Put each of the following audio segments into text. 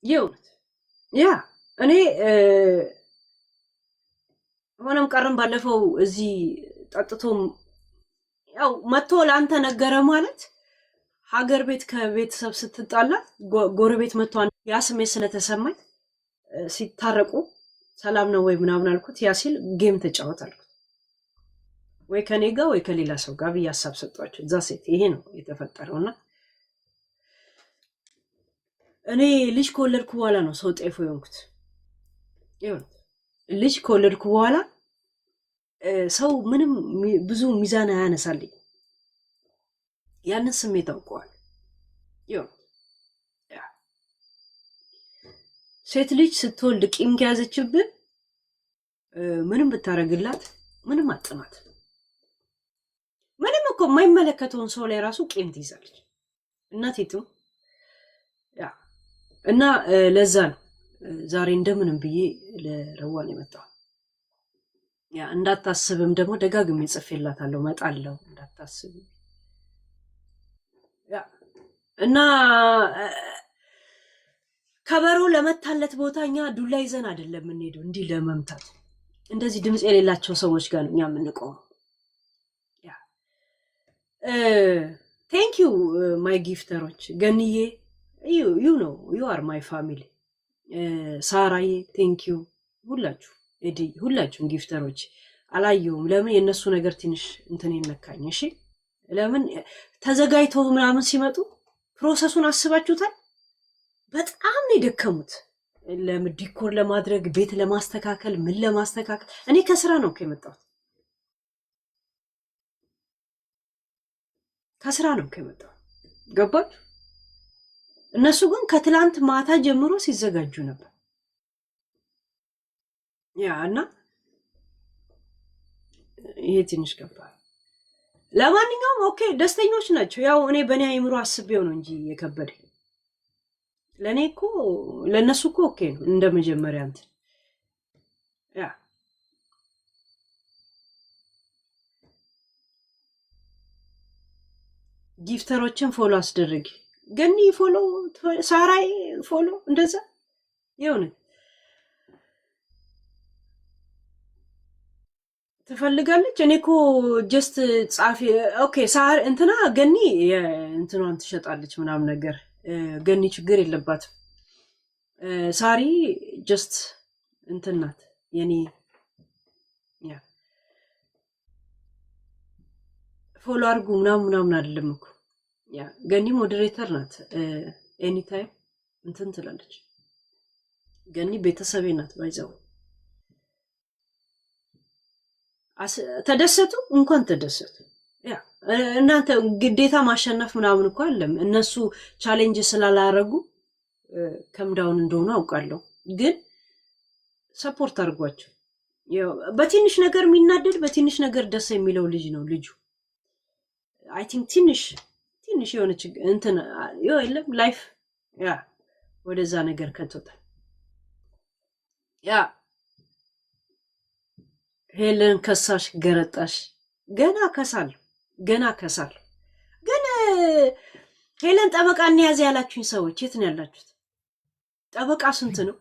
የእውነት ያ እኔ ሆነም ቀረም ባለፈው እዚህ ጠጥቶም ያው መጥቶ ለአንተ ነገረ ማለት ሀገር ቤት ከቤተሰብ ስትጣላ ጎረቤት መጥቶ ያ ስሜት ስለተሰማኝ ሲታረቁ ሰላም ነው ወይ ምናምን አልኩት። ያ ሲል ጌም ተጫወት አልኩት። ወይ ከኔ ጋር ወይ ከሌላ ሰው ጋር ብዬ ሀሳብ ሰጧቸው። እዛ ሴት ይሄ ነው የተፈጠረውና እኔ ልጅ ከወለድኩ በኋላ ነው ሰው ጤፎ የሆንኩት። ይሁን ልጅ ከወለድኩ በኋላ ሰው ምንም ብዙ ሚዛን አያነሳልኝ። ያንን ስሜት አውቀዋል። ይሁን ሴት ልጅ ስትወልድ ቂም ከያዘችብን ምንም ብታረግላት ምንም አጥናት። ምንም እኮ የማይመለከተውን ሰው ላይ ራሱ ቂም ትይዛለች እናቴቱም እና ለዛ ነው ዛሬ እንደምንም ብዬ ለረዋን የመጣው። ያ እንዳታስብም ደግሞ ደጋግሜ ጽፌላታለሁ እመጣለሁ እንዳታስብ። ያ እና ከበሮ ለመታለት ቦታ እኛ ዱላ ይዘን አይደለም የምንሄደው እንዲህ ለመምታት። እንደዚህ ድምፅ የሌላቸው ሰዎች ጋር እኛ የምንቆመው። ያ ቴንክ ዩ ማይ ጊፍተሮች ገንዬ ዩ ነው ዩ አር ማይ ፋሚሊ። ሳራዬ ቴንክ ዩ ሁላችሁ ኤዲ ሁላችሁም ጊፍተሮች አላየሁም። ለምን የእነሱ ነገር ትንሽ እንትን ይነካኝ። እሺ ለምን ተዘጋጅተው ምናምን ሲመጡ ፕሮሰሱን አስባችሁታል? በጣም ነው የደከሙት። ለምን ዲኮር ለማድረግ ቤት ለማስተካከል ምን ለማስተካከል። እኔ ከስራ ነው የመጣሁት ከስራ ነው የመጣሁት ገባችሁ? እነሱ ግን ከትላንት ማታ ጀምሮ ሲዘጋጁ ነበር። ያ እና ይሄ ትንሽ ከባድ። ለማንኛውም ኦኬ ደስተኞች ናቸው። ያው እኔ በእኔ አይምሮ አስቤው ነው እንጂ የከበደኝ ለእኔ እኮ ለእነሱ እኮ ኦኬ ነው እንደ መጀመሪያ እንትን ያ ጊፍተሮችን ፎሎ አስደረጊ። ገኒ ፎሎ፣ ሳራይ ፎሎ እንደዛ የሆነ ትፈልጋለች። እኔ እኮ ጀስት ጻፊ ኦኬ ሳር እንትና ገኒ እንትኗን ትሸጣለች ምናምን ነገር ገኒ ችግር የለባትም። ሳሪ ጀስት እንትን ናት የኔ ያ ፎሎ አድርጉ ምናምን አይደለም እኮ ያ ገኒ ሞዴሬተር ናት። ኤኒታይም እንትን ትላለች። ገኒ ቤተሰቤ ናት። ባይዘው ተደሰቱ እንኳን ተደሰቱ። ያ እናንተ ግዴታ ማሸነፍ ምናምን እኮ አለም። እነሱ ቻሌንጅ ስላላረጉ ከምዳውን እንደሆነ አውቃለሁ፣ ግን ሰፖርት አድርጓቸው። በትንሽ ነገር የሚናደድ በትንሽ ነገር ደስ የሚለው ልጅ ነው ልጁ። አይ ቲንክ ትንሽ የሆነ እንትን የለም ላይፍ ያ ወደዛ ነገር ከቶታል። ያ ሄለን ከሳሽ ገረጣሽ ገና ከሳል ግን ሄለን ጠበቃ እንያዝ ያላችሁኝ ሰዎች የት ነው ያላችሁት? ጠበቃ ስንት ነው?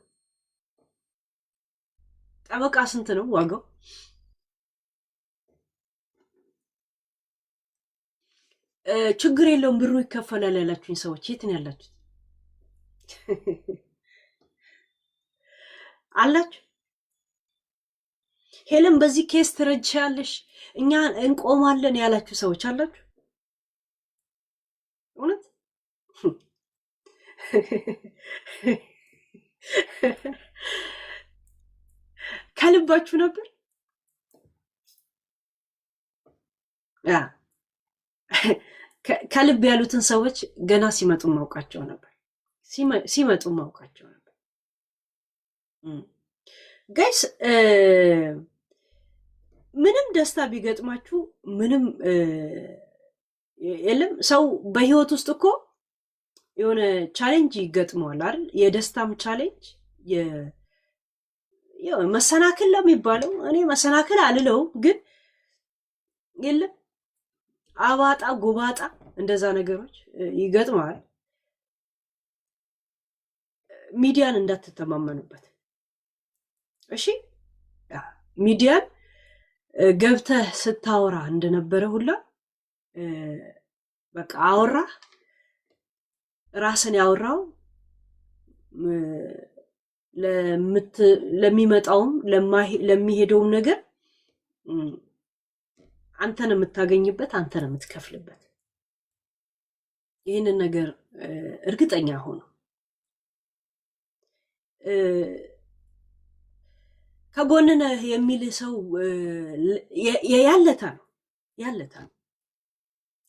ጠበቃ ስንት ነው ዋጋው? ችግር የለውም ብሩ ይከፈላል ያላችሁኝ ሰዎች የት ነው ያላችሁት? አላችሁ? ሄለን በዚህ ኬስ ትረጅሻለሽ እኛ እንቆማለን ያላችሁ ሰዎች አላችሁ? እውነት ከልባችሁ ነበር? ከልብ ያሉትን ሰዎች ገና ሲመጡ ማውቃቸው ነበር። ሲመጡ ማውቃቸው ነበር። ጋይስ ምንም ደስታ ቢገጥማችሁ ምንም የለም። ሰው በህይወት ውስጥ እኮ የሆነ ቻሌንጅ ይገጥመዋል አይደል? የደስታም ቻሌንጅ መሰናክል ለሚባለው እኔ መሰናክል አልለውም፣ ግን የለም አባጣ ጎባጣ እንደዛ ነገሮች ይገጥመዋል። ሚዲያን እንዳትተማመኑበት እሺ። ሚዲያን ገብተህ ስታወራ እንደነበረ ሁላ በቃ አወራ ራስን ያወራው ለሚመጣውም ለሚሄደውም ነገር አንተን የምታገኝበት አንተን የምትከፍልበት ይህንን ነገር እርግጠኛ ሆኖ ከጎንነህ የሚል ሰው ያለታ ነው።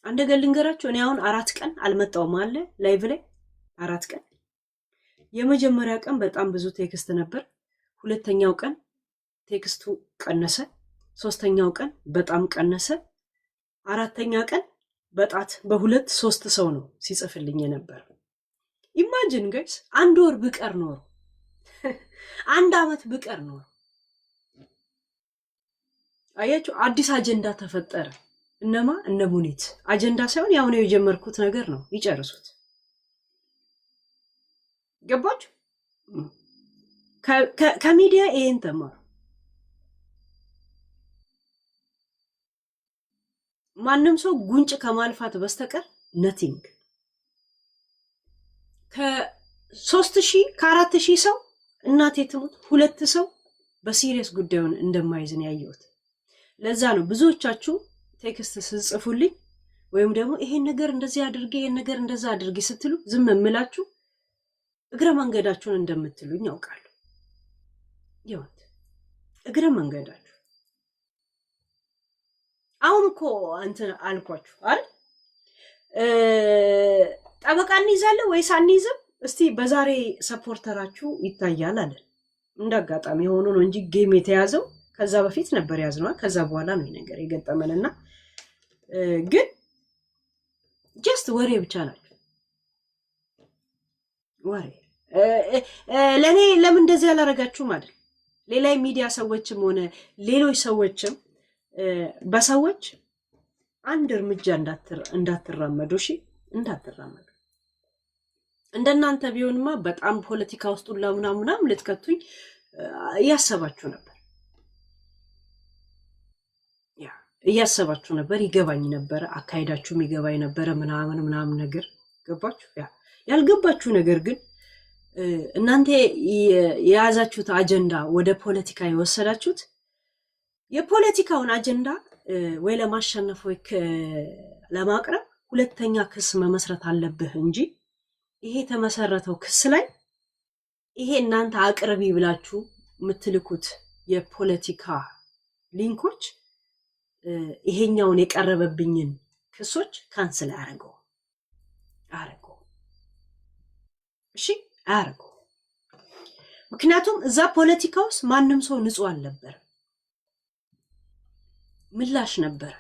አንድ ነገር ልንገራችሁ፣ እኔ አሁን 4 ቀን አልመጣውም አለ ላይቭ ላይ 4 ቀን። የመጀመሪያ ቀን በጣም ብዙ ቴክስት ነበር። ሁለተኛው ቀን ቴክስቱ ቀነሰ። ሶስተኛው ቀን በጣም ቀነሰ። አራተኛ ቀን በጣት በሁለት 3 ሰው ነው ሲጽፍልኝ ነበር። ኢማጂን ጋይስ 1 ወር ብቀር ኖሮ 1 አመት ብቀር ኖሮ አያችሁ አዲስ አጀንዳ ተፈጠረ። እነ ሙኒት አጀንዳ ሳይሆን ያው ነው የጀመርኩት ነገር ነው፣ ይጨርሱት። ገባችሁ? ከሚዲያ ይሄን ተማሩ። ማንም ሰው ጉንጭ ከማልፋት በስተቀር ነቲንግ። ከ3000 ከ4000 ሰው እናቴ ትሙት 2 ሰው በሲሪየስ ጉዳዩን እንደማይዝን ያየሁት። ለዛ ነው ብዙዎቻችሁ ቴክስት ስጽፉልኝ ወይም ደግሞ ይሄን ነገር እንደዚህ አድርጌ ይሄን ነገር እንደዛ አድርጌ ስትሉ ዝም እምላችሁ እግረ መንገዳችሁን እንደምትሉኝ ያውቃለሁ። ይወት እግረ መንገዳችሁ አሁን እኮ እንትን አልኳችሁ አይደል? ጠበቃ እንይዛለን ወይስ አንይዝም? እስቲ በዛሬ ሰፖርተራችሁ ይታያል አለ። እንዳጋጣሚ ሆኖ ነው እንጂ ጌም የተያዘው ከዛ በፊት ነበር ያዝነው። ከዛ በኋላ ነው ነገር የገጠመንና ግን ጀስት ወሬ ብቻ ናቸው ወሬ። ለኔ ለምን እንደዚህ ያላረጋችሁም አይደል? ሌላ ሚዲያ ሰዎችም ሆነ ሌሎች ሰዎችም በሰዎች አንድ እርምጃ እንዳትራመዱ እሺ፣ እንዳትራመዱ። እንደናንተ ቢሆንማ በጣም ፖለቲካ ውስጥ ሁላ ምናምን ልትከቱኝ እያሰባችሁ ነበር እያሰባችሁ ነበር፣ ይገባኝ ነበር፣ አካሄዳችሁም ይገባኝ ነበር ምናምን ነገር ገባችሁ። ያልገባችሁ ነገር ግን እናንተ የያዛችሁት አጀንዳ ወደ ፖለቲካ የወሰዳችሁት የፖለቲካውን አጀንዳ ወይ ለማሸነፍ ወይ ለማቅረብ ሁለተኛ ክስ መመስረት አለብህ እንጂ ይሄ የተመሰረተው ክስ ላይ ይሄ እናንተ አቅርቢ ብላችሁ የምትልኩት የፖለቲካ ሊንኮች ይሄኛውን የቀረበብኝን ክሶች ካንስል አያረገው። እሺ አያረገው። ምክንያቱም እዛ ፖለቲካ ውስጥ ማንም ሰው ንጹህ አልነበረ፣ ምላሽ ነበረ።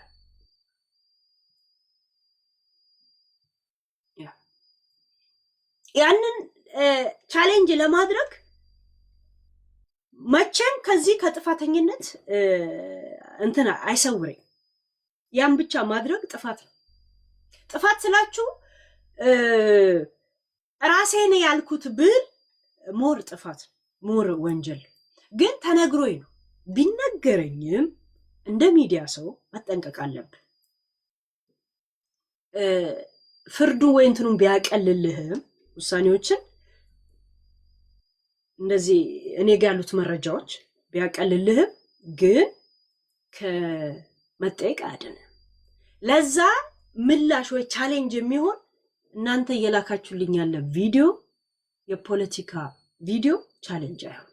ያንን ቻሌንጅ ለማድረግ መቼም ከዚህ ከጥፋተኝነት እንትና አይሰውረኝ። ያን ብቻ ማድረግ ጥፋት ነው። ጥፋት ስላችሁ ራሴን ያልኩት ብል ሞር ጥፋት ሞር ወንጀል ግን ተነግሮኝ ነው። ቢነገረኝም እንደ ሚዲያ ሰው መጠንቀቅ አለብን። ፍርዱ ወይ እንትኑን ቢያቀልልህም ውሳኔዎችን እንደዚህ እኔ ጋር ያሉት መረጃዎች ቢያቀልልህም ግን ከመጠየቅ አያድንም። ለዛ ምላሽ ወይ ቻሌንጅ የሚሆን እናንተ እየላካችሁልኝ ያለ ቪዲዮ የፖለቲካ ቪዲዮ ቻሌንጅ አይሆን።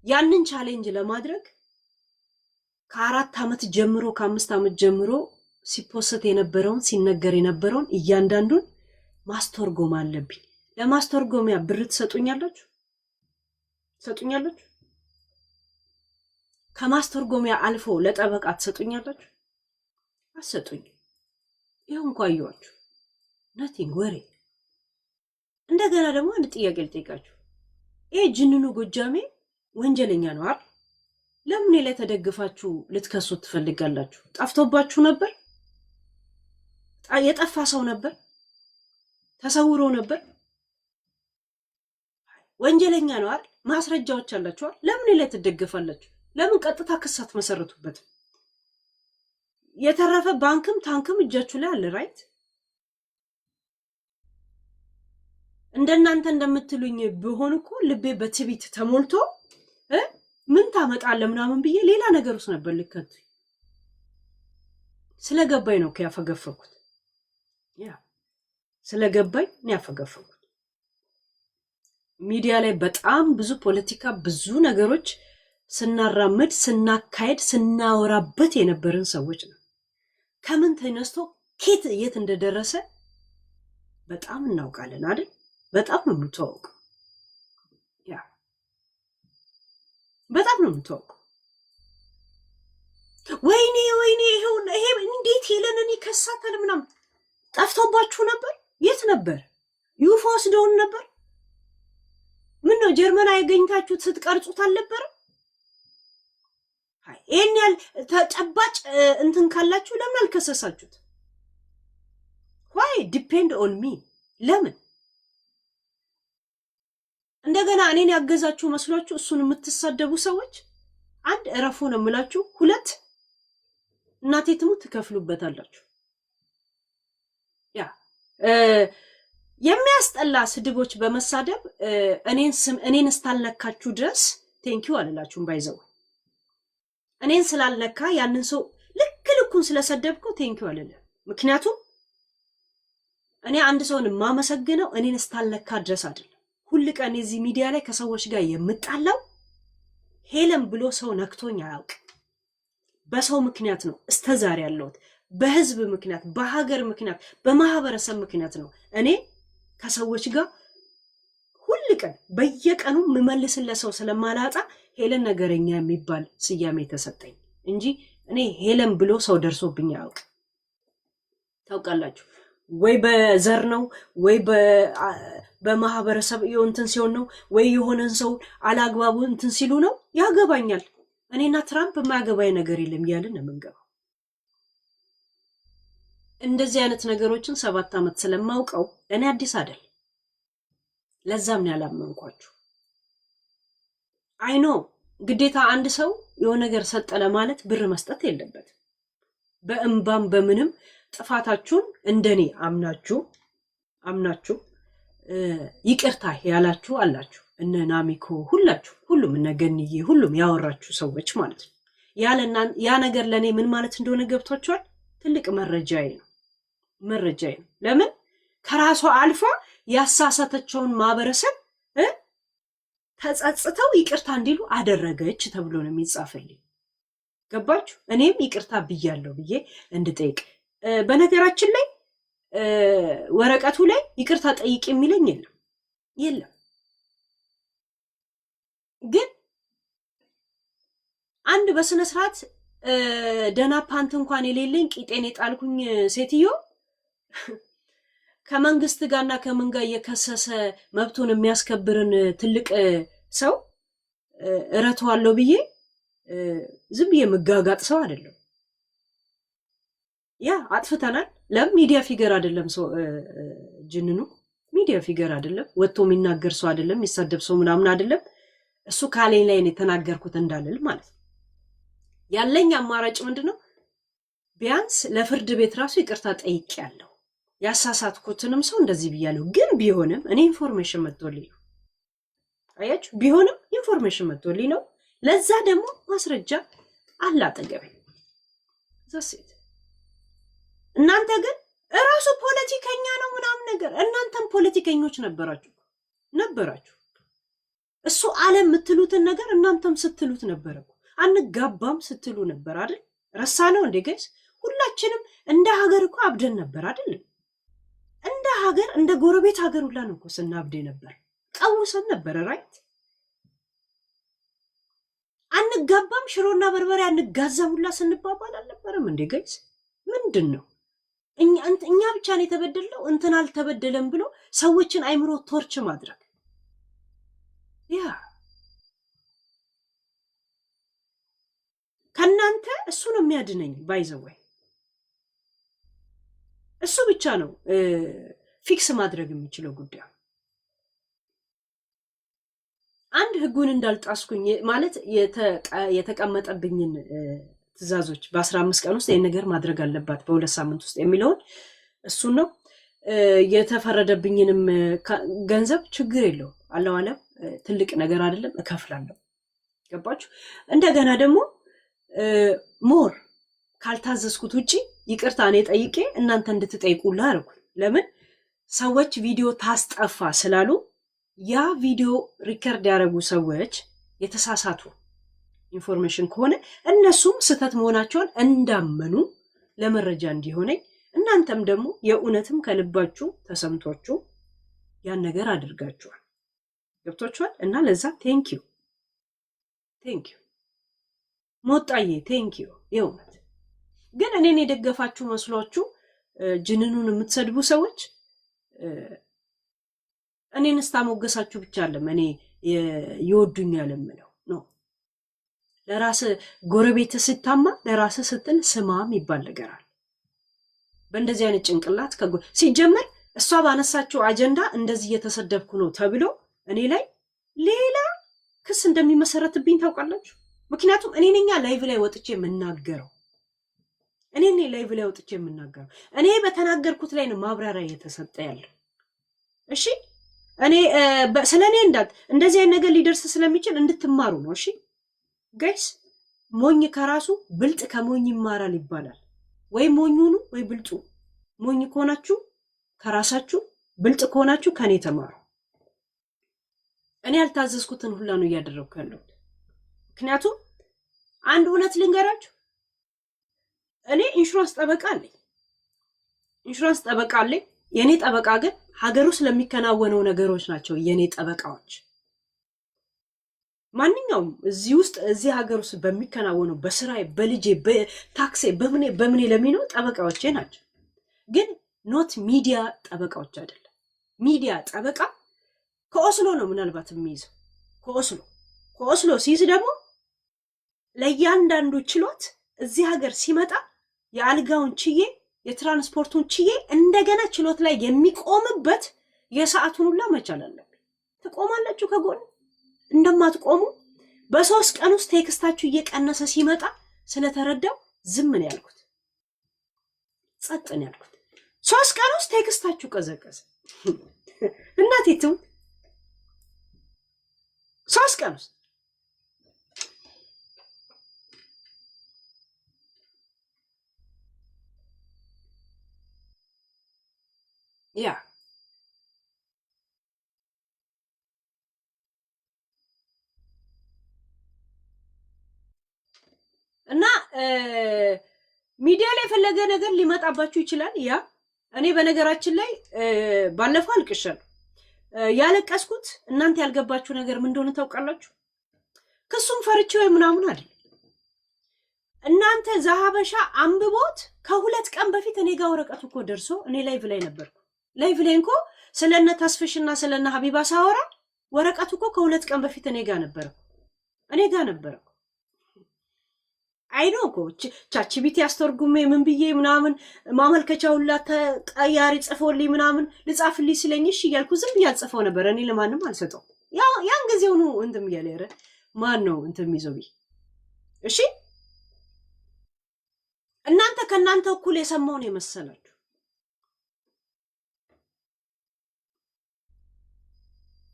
ያንን ቻሌንጅ ለማድረግ ከ4 ዓመት ጀምሮ ከ5 ዓመት ጀምሮ ሲፖስት የነበረውን ሲነገር የነበረውን እያንዳንዱን ማስተርጎም አለብኝ። ለማስተርጎሚያ ብር ትሰጡኛላችሁ? ከማስተርጎሚያ አልፎ ለጠበቃ ትሰጡኛላችሁ? አትሰጡኝ። ይኸው እንኳን አየኋችሁ ናቲንግ ወሬ። እንደገና ደግሞ አንድ ጥያቄ ልጠይቃችሁ። ይሄ ጅንኑ ጎጃሜ ወንጀለኛ ነው አይደል? ለምን ላይ ተደግፋችሁ ልትከሱት ትፈልጋላችሁ? ጠፍቶባችሁ ነበር? የጠፋ ሰው ነበር? ተሰውሮ ነበር? ወንጀለኛ ነው አይደል? ማስረጃዎች አላችሁ። ለምን ላይ ትደገፋላችሁ? ለምን ቀጥታ ክስ አትመሰርቱበትም? የተረፈ ባንክም ታንክም እጃችሁ ላይ አለ ራይት። እንደናንተ እንደምትሉኝ ቢሆን እኮ ልቤ በትቢት ተሞልቶ ምን ታመጣለህ ምናምን ብዬ ሌላ ነገር ውስጥ ነበር ልከት። ስለገባኝ ነው ያፈገፈኩት። ያ ስለገባኝ ነው ያፈገፈኩት። ሚዲያ ላይ በጣም ብዙ ፖለቲካ ብዙ ነገሮች ስናራምድ ስናካሄድ ስናወራበት የነበርን ሰዎች ነው። ከምን ተነስቶ ኬት የት እንደደረሰ በጣም እናውቃለን አይደል? በጣም ነው የምታውቀው። ያ በጣም ነው የምታውቀው። ወይኔ ይሄ እንዴት ሄለንን ይከሳታል ምናምን ጠፍቶባችሁ ነበር? የት ነበር? ዩፎ ወስደውን ነበር? ምን ነው ጀርመን አያገኝታችሁት ስትቀርጹት አልነበረም? ይሄን ያህል ተጨባጭ እንትን ካላችሁ ለምን አልከሰሳችሁት? why depend on me? ለምን እንደገና እኔን ያገዛችሁ መስሏችሁ እሱን የምትሳደቡ ሰዎች አንድ እረፉ ነው የምላችሁ። ሁለት እናቴ ትሙት ትከፍሉበታላችሁ። ያ የሚያስጠላ ስድቦች በመሳደብ እኔን ስታልነካችሁ ድረስ ቴንኪው አልላችሁም። ባይዘው እኔን ስላልነካ ያንን ሰው ልኩን ስለሰደብከው ቴንኪው አልልም። ምክንያቱም እኔ አንድ ሰውን የማመሰግነው እኔን ስታልነካ ድረስ አይደለም። ሁል ቀን እዚህ ሚዲያ ላይ ከሰዎች ጋር የምጣላው ሄለን ብሎ ሰው ነክቶኝ አያውቅ። በሰው ምክንያት ነው እስተዛሬ ያለሁት። በህዝብ ምክንያት፣ በሀገር ምክንያት፣ በማህበረሰብ ምክንያት ነው እኔ ከሰዎች ጋር ሁል ቀን በየቀኑ የምመልስለት ሰው ስለማላጣ ሄለን ነገረኛ የሚባል ስያሜ ተሰጠኝ እንጂ እኔ ሄለን ብሎ ሰው ደርሶብኝ አያውቅ። ታውቃላችሁ ወይ በዘር ነው ወይ በማህበረሰብ እንትን ሲሆን ነው ወይ የሆነን ሰው አላግባቡ እንትን ሲሉ ነው። ያገባኛል። እኔና ትራምፕ የማያገባኝ ነገር የለም እያልን ነው የምንገባው። እንደዚህ አይነት ነገሮችን 7 ዓመት ስለማውቀው እኔ አዲስ አይደል። ለዛም ነው ያላመንኳችሁ። አይኖ ግዴታ አንድ ሰው የሆነ ነገር ሰጠ ለማለት ብር መስጠት የለበትም። በእንባም በምንም ጥፋታችሁን እንደኔ አምናችሁ ይቅርታ ያላችሁ አላችሁ። እነ ናሚኮ ሁሉም እነ ገንዬ ሁሉም ያወራችሁ ሰዎች ማለት ነው። ያ ነገር ለኔ ምን ማለት እንደሆነ ገብቷችኋል? ትልቅ መረጃዬ ነው። ለምን ከራሷ አልፋ ያሳሳተቸውን ማህበረሰብ ተጸጽተው ይቅርታ እንዲሉ አደረገች ተብሎ ነው የሚጻፈልኝ። ገባችሁ? እኔም ይቅርታ ብያለሁ ብዬ እንድጠይቅ። በነገራችን ላይ ወረቀቱ ላይ ይቅርታ ጠይቅ የሚለኝ የለም። ግን አንድ በስነ ስርዓት ደና ፓንት እንኳን የሌለኝ ቂጤን የጣልኩኝ ሴትዮ ከመንግስት ጋርና ከምን ጋር እየከሰሰ መብቱን የሚያስከብርን ትልቅ ሰው እረተዋለሁ ብዬ ዝም ብዬ መጋጋጥ ሰው አይደለም። ያ አጥፍተናል። ሚዲያ ፊገር አይደለም ሰው ጅንኑ ሚዲያ ፊገር አይደለም። ወጥቶ የሚናገር ሰው አይደለም። የሚሳደብ ሰው ምናምን አይደለም። እሱ ካለኝ ላይ ነው የተናገርኩት እንዳልል ማለት ነው። ያለኝ አማራጭ ምንድነው? ቢያንስ ለፍርድ ቤት ራሱ ይቅርታ ጠይቄያለሁ። ያሳሳትኩትንም ሰው እንደዚህ ብያለሁ። ግን ቢሆንም እኔ ኢንፎርሜሽን መጥቶልኝ ነው። አያችሁ፣ ቢሆንም ኢንፎርሜሽን መጥቶልኝ ነው። ለዛ ደግሞ ማስረጃ አለ አጠገቤ። ዘሴት እናንተ ግን እራሱ ፖለቲከኛ ነው ምናምን ነገር። እናንተም ፖለቲከኞች ነበራችሁ። እሱ አለ የምትሉትን ነገር እናንተም ስትሉት ነበር እኮ። አንጋባም ስትሉ ነበር አይደል? ረሳ ነው እንዴ ጋይስ? ሁላችንም እንደ ሀገር እኮ አብደን ነበር አይደል? እንደ ሀገር እንደ ጎረቤት ሀገር ሁላ ነው እኮ ስናብዴ ነበር። ቀውሰን ነበር ራይት? አንጋባም ሽሮና በርበሬ አንጋዛም ሁላ ስንባባል አልነበረም እንዴ ጋይስ? ምንድን ነው እኛ ብቻ ነው የተበደለው እንትን አልተበደለም ብሎ ሰዎችን አይምሮ ቶርች ማድረግ? ያ ከናንተ እሱ ነው የሚያድነኝ። ባይዘወይ እሱ ብቻ ነው ፊክስ ማድረግ የሚችለው ጉዳይ። አንድ ህጉን እንዳልጣስኩኝ ማለት የተቀመጠብኝን ትእዛዞች በ15 ቀን ውስጥ ይህን ነገር ማድረግ አለባት በ2 ሳምንት ውስጥ የሚለውን እሱን ነው። የተፈረደብኝንም ገንዘብ ችግር የለው አለው አለም ትልቅ ነገር አይደለም እከፍላለሁ። ገባችሁ? እንደገና ደግሞ ሞር ካልታዘዝኩት ውጪ ይቅርታ እኔ ጠይቄ እናንተ እንድትጠይቁላ አርጉ። ለምን ሰዎች ቪዲዮ ታስጠፋ ስላሉ ያ ቪዲዮ ሪከርድ ያደረጉ ሰዎች የተሳሳቱ ኢንፎርሜሽን ከሆነ እነሱም ስህተት መሆናቸውን እንዳመኑ ለመረጃ እንዲሆነኝ እናንተም ደግሞ የእውነትም ከልባችሁ ተሰምቷችሁ ያን ነገር አድርጋችኋል። ገብቷችኋል? እና ለዛ ቴንኪዩ ሞጣዬ ቴንኪዩ። የእውነት ግን እኔን የደገፋችሁ መስሏችሁ ጅንኑን የምትሰድቡ ሰዎች እኔን ስታሞገሳችሁ ብቻ አለም እኔ ይወዱኛል የምለው ነው። ለራስ ጎረቤት ስታማ ለራስ ስትል ስማም ይባል ነገር አለ። በእንደዚህ አይነት ጭንቅላት ሲጀመር እሷ ባነሳችው አጀንዳ እንደዚህ እየተሰደብኩ ነው ተብሎ እኔ ላይ ሌላ ክስ እንደሚመሰረትብኝ ታውቃላችሁ። ምክንያቱም እኔ ነኝ ላይቭ ላይ ወጥቼ የምናገረው እኔ በተናገርኩት ላይ ነው ማብራሪያ እየተሰጠ ያለው። እሺ እኔ ስለኔ እንደዚህ አይነት ነገር ሊደርስ ስለሚችል እንድትማሩ ነው። እሺ ጋይስ፣ ሞኝ ከራሱ ብልጥ ከሞኝ ይማራል ይባላል። ወይ ሞኙኑ ወይ ብልጡ። ሞኝ ከሆናችሁ ከራሳችሁ፣ ብልጥ ከሆናችሁ ከኔ ተማሩ። እኔ ያልታዘዝኩትን ሁላ ነው እያደረግኩ ያለሁት። ምክንያቱም አንድ እውነት ልንገራችሁ፣ እኔ ኢንሹራንስ ጠበቃ አለኝ። የኔ ጠበቃ ግን ሀገሩ ስለሚከናወነው ነገሮች ናቸው የኔ ጠበቃዎች። ማንኛውም እዚህ ሀገር ውስጥ በሚከናወነው በስራዬ፣ በልጄ፣ በታክሴ፣ በምኔ ለሚኖር ጠበቃዎቼ ናቸው። ግን ኖት ሚዲያ ጠበቃዎች አይደለም። ሚዲያ ጠበቃ ከኦስሎ ነው ምናልባት የሚይዘው። ከኦስሎ ሲይዝ ደግሞ ለእያንዳንዱ ችሎት እዚህ ሀገር ሲመጣ የአልጋውን ችዬ የትራንስፖርቱን ችዬ እንደገና ችሎት ላይ የሚቆምበት የሰዓቱን ሁላ መቻል አለብኝ። ትቆማላችሁ ከጎን እንደማትቆሙ በ3 ቀን ውስጥ ቴክስታችሁ እየቀነሰ ሲመጣ ስለተረዳው ዝም ነው ያልኩት፣ ጸጥ ነው ያልኩት። 3 ቀን ውስጥ ቴክስታችሁ ቀዘቀዘ። እናቴቱ 3 ቀን ውስጥ ያ እና ሚዲያ ላይ የፈለገ ነገር ሊመጣባችሁ ይችላል። ያ እኔ በነገራችን ላይ ባለፈው አልቅሻለሁ። ያለቀስኩት እናንተ ያልገባችሁ ነገር ምን እንደሆነ ታውቃላችሁ? ክሱም ፈርቼ ወይ ምናምን አይደል። እናንተ ዛሀበሻ አንብቦት ከ2 ቀን በፊት እኔ ጋር ወረቀቱ እኮ ደርሶ እኔ ላይቭ ላይ ነበርኩ። ላይቭ ላይ እንኮ ስለነ ተስፍሽና ስለነ ሀቢባ ሳወራ ወረቀቱ እኮ ከ2 ቀን በፊት እኔ ጋር ነበረ። አይኖ እኮ ቻችቢቲ አስተርጉሜ ምን ብዬ ምናምን ማመልከቻው ሁላ ተቀያሪ ጽፎልኝ ምናምን ልጻፍልኝ ስለኝ እሺ እያልኩ ዝም ብዬ አልጽፈው ነበር። እኔ ለማንም አልሰጠው። ያን ጊዜው ነው እንትም እያለ ኧረ ማን ነው እንትም ይዘው ቢ እሺ እናንተ ከናንተ እኩል የሰማውን የመሰላችሁ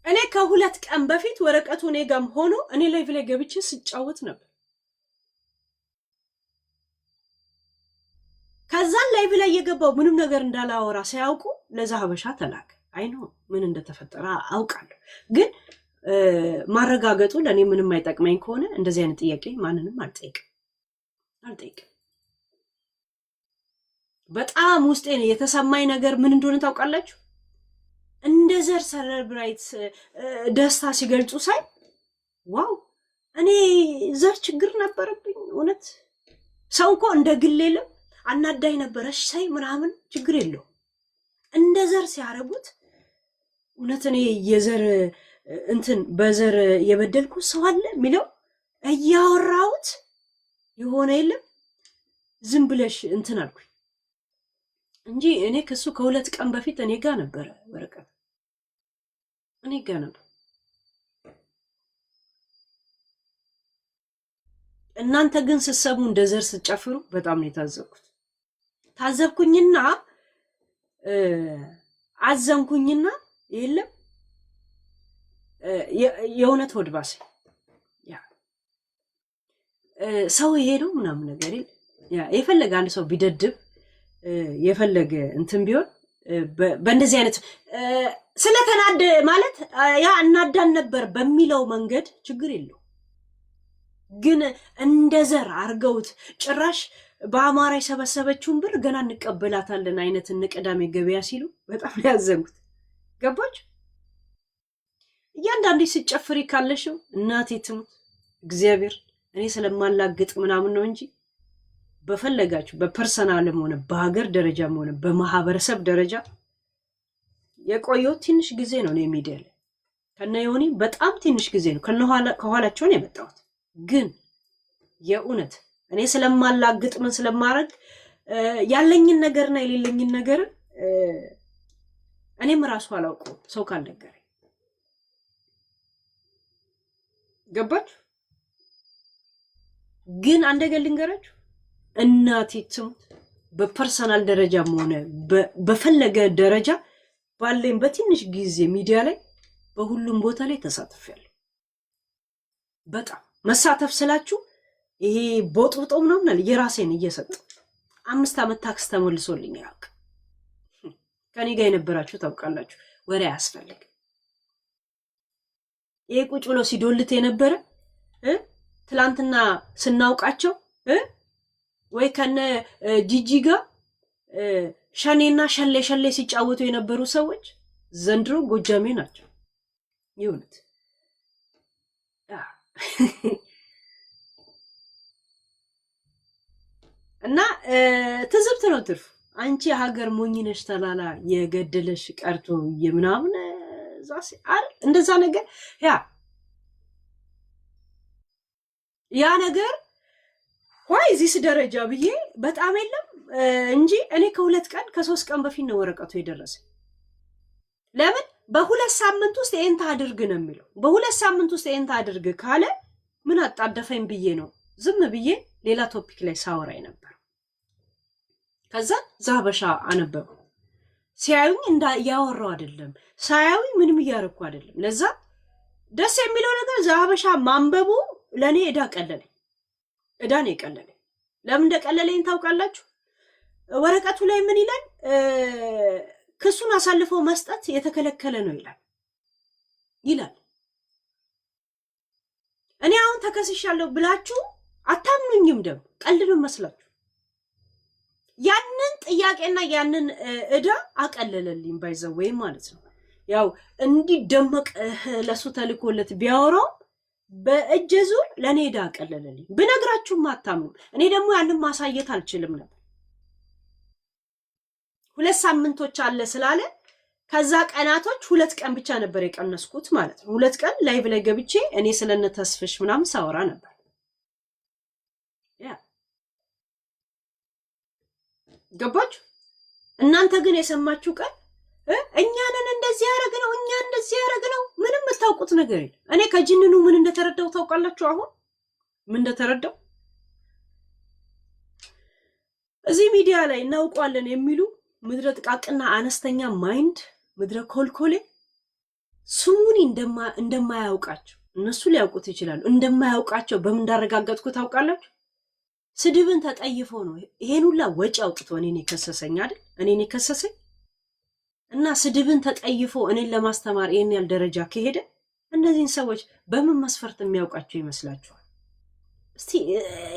እኔ ከ2 ቀን በፊት ወረቀቱ እኔ ጋርም ሆኖ እኔ ላይቭ ላይ ገብቼ ስጫወት ነበር። ከዛን ላይቭ ላይ የገባው ምንም ነገር እንዳላወራ ሳያውቁ ለዛሀበሻ ተላከ። አይኖ ምን እንደተፈጠረ አውቃለሁ፣ ግን ማረጋገጡ ለኔ ምንም አይጠቅመኝ ከሆነ እንደዚህ አይነት ጥያቄ ማንንም አልጠይቅም። በጣም ውስጤ የተሰማኝ ነገር ምን እንደሆነ ታውቃላችሁ? እንደ ዘር ሰለብራይት ደስታ ሲገልጹ ሳይ ዋው እኔ ዘር ችግር ነበረብኝ። እውነት ሰው እኮ እንደ ግል የለም አናዳይ ነበረሽ ሳይ ምናምን ችግር የለው። እንደ ዘር ሲያረጉት እውነት እኔ የዘር እንትን በዘር የበደልኩ ሰው አለ የሚለው እያወራሁት የሆነ የለም ዝም ብለሽ እንትን አልኩኝ እንጂ እኔ ከሱ ከ2 ቀን በፊት እኔ ጋር ነበረ ወረቀት እኔ ጋር ነበር። እናንተ ግን ስትሰሙ እንደ ዘር ስትጨፍሩ በጣም ነው የታዘብኩት። ታዘብኩኝና አዘንኩኝና የለም የእውነት ወድባሴ ያ ሰው ይሄ ነው ምናምን ነገር የፈለገ አንድ ሰው ቢደድብ የፈለገ እንትን ቢሆን በእንደዚህ አይነት ስለተናደ ማለት ያ እናዳን ነበር በሚለው መንገድ ችግር የለው። ግን እንደ ዘር አርገውት ጭራሽ በአማራ የሰበሰበችውን ብር ገና እንቀበላታለን አይነት ቅዳሜ ገበያ ሲሉ በጣም ያዘንኩት። ገባች? እያንዳንዱ ሲጨፍሪ ካለሽው እናቴ ትሙት እግዚአብሔር እኔ ስለማላግጥ ምናምን ነው እንጂ በፈለጋችሁ በፐርሰናልም ሆነ በሀገር ደረጃም ሆነ በማህበረሰብ ደረጃ የቆየው ትንሽ ጊዜ ነው። እኔ ሚዲያ ላይ ከነ ዮኒ በጣም ትንሽ ጊዜ ነው ከኋላቸው ነው የመጣሁት። ግን የእውነት እኔ ስለማላግጥ ምን ስለማረግ ያለኝን ነገርና የሌለኝን ነገር እኔም ራሱ አላውቀውም ሰው ካልነገረኝ። ገባችሁ? ግን አንድ ነገር ልንገራችሁ፣ እናቴ ትሙት በፐርሰናል ደረጃም ሆነ በፈለገ ደረጃ ባለኝ በትንሽ ጊዜ ሚዲያ ላይ በሁሉም ቦታ ላይ ተሳትፌያለሁ። በጣም መሳተፍ ስላችሁ ይሄ ቦጥቦጦ ምናምን የራሴን እየሰጠሁ 5 ዓመት ታክስ ተመልሶልኝ ያውቅ። ከኔ ጋር የነበራችሁ ታውቃላችሁ። ወሬ አያስፈልግ። ይሄ ቁጭ ብሎ ሲዶልት የነበረ ትላንትና ስናውቃቸው ወይ ከነ ጂጂ ጋር ሸኔና ሸሌ ሲጫወቱ የነበሩ ሰዎች ዘንድሮ ጎጃሜ ናቸው። ይሁንት እና ትዝብት ነው ትርፉ። አንቺ ሀገር ሞኝነሽ ተላላ የገደለሽ ቀርቶ የምናምን ዛስ አይደል እንደዛ ነገር ያ ነገር ወይ እዚህ ደረጃ ብዬ በጣም የለም እንጂ እኔ ከ2 ቀን ከ3 ቀን በፊት ነው ወረቀቱ የደረሰ። ለምን በ2 ሳምንት ውስጥ ይሄን ታድርግ ነው የሚለው። በ2 ሳምንት ውስጥ ይሄን ታድርግ ካለ ምን አጣደፈኝ ብዬ ነው ዝም ብዬ ሌላ ቶፒክ ላይ ሳወራይ ነበር። ከዛ ዛበሻ አነበቡ። ሲያዩኝ ያወራው አይደለም፣ ሳያዩኝ ምንም እያረኩ አይደለም። ለዛ ደስ የሚለው ነገር ዛበሻ ማንበቡ ለኔ እዳ ቀለለኝ። እዳ ነው የቀለለኝ። ለምን እንደቀለለኝ ታውቃላችሁ? ወረቀቱ ላይ ምን ይላል? ክሱን አሳልፎ መስጠት የተከለከለ ነው ይላል። እኔ አሁን ተከስሻለሁ ብላችሁ አታምኑኝም። ደግሞ ቀልድ ነው መስላችሁ። ያንን ጥያቄና ያንን እዳ አቀለለልኝ ባይዘወይ ማለት ነው። ያው እንዲደመቅ ለሱ ተልኮለት ቢያወራው በእጀ ዙር ለኔ እዳ አቀለለልኝ። ብነግራችሁም አታምኑ። እኔ ደግሞ ያንን ማሳየት አልችልም ነበር። 2 ሳምንቶች አለ ስላለ ከዛ ቀናቶች 2 ቀን ብቻ ነበር የቀነስኩት ማለት ነው። 2 ቀን ላይቭ ላይ ገብቼ እኔ ስለነ ተስፍሽ ምናምን ሳወራ ነበር። ገባችሁ? እናንተ ግን የሰማችሁ ቀን እኛንን እንደዚህ ያረግነው እኛ እንደዚህ ያረግነው ምንም የምታውቁት ነገር የለም። እኔ ከጅንኑ ምን እንደተረዳው ታውቃላችሁ? አሁን ምን እንደተረዳው እዚህ ሚዲያ ላይ እናውቋለን የሚሉ ምድረ ጥቃቅና አነስተኛ ማይንድ ምድረ ኮልኮሌ ስሙኒ እንደማያውቃቸው እነሱ ሊያውቁት ይችላሉ። እንደማያውቃቸው በምን እንዳረጋገጥኩ ታውቃላችሁ? ስድብን ተጠይፎ ነው ይሄን ሁላ ወጪ አውጥቶ እኔን የከሰሰኝ አይደል? እኔን የከሰሰኝ እና ስድብን ተጠይፎ እኔን ለማስተማር ይሄን ያህል ደረጃ ከሄደ እነዚህን ሰዎች በምን መስፈርት የሚያውቃቸው ይመስላችኋል? እስቲ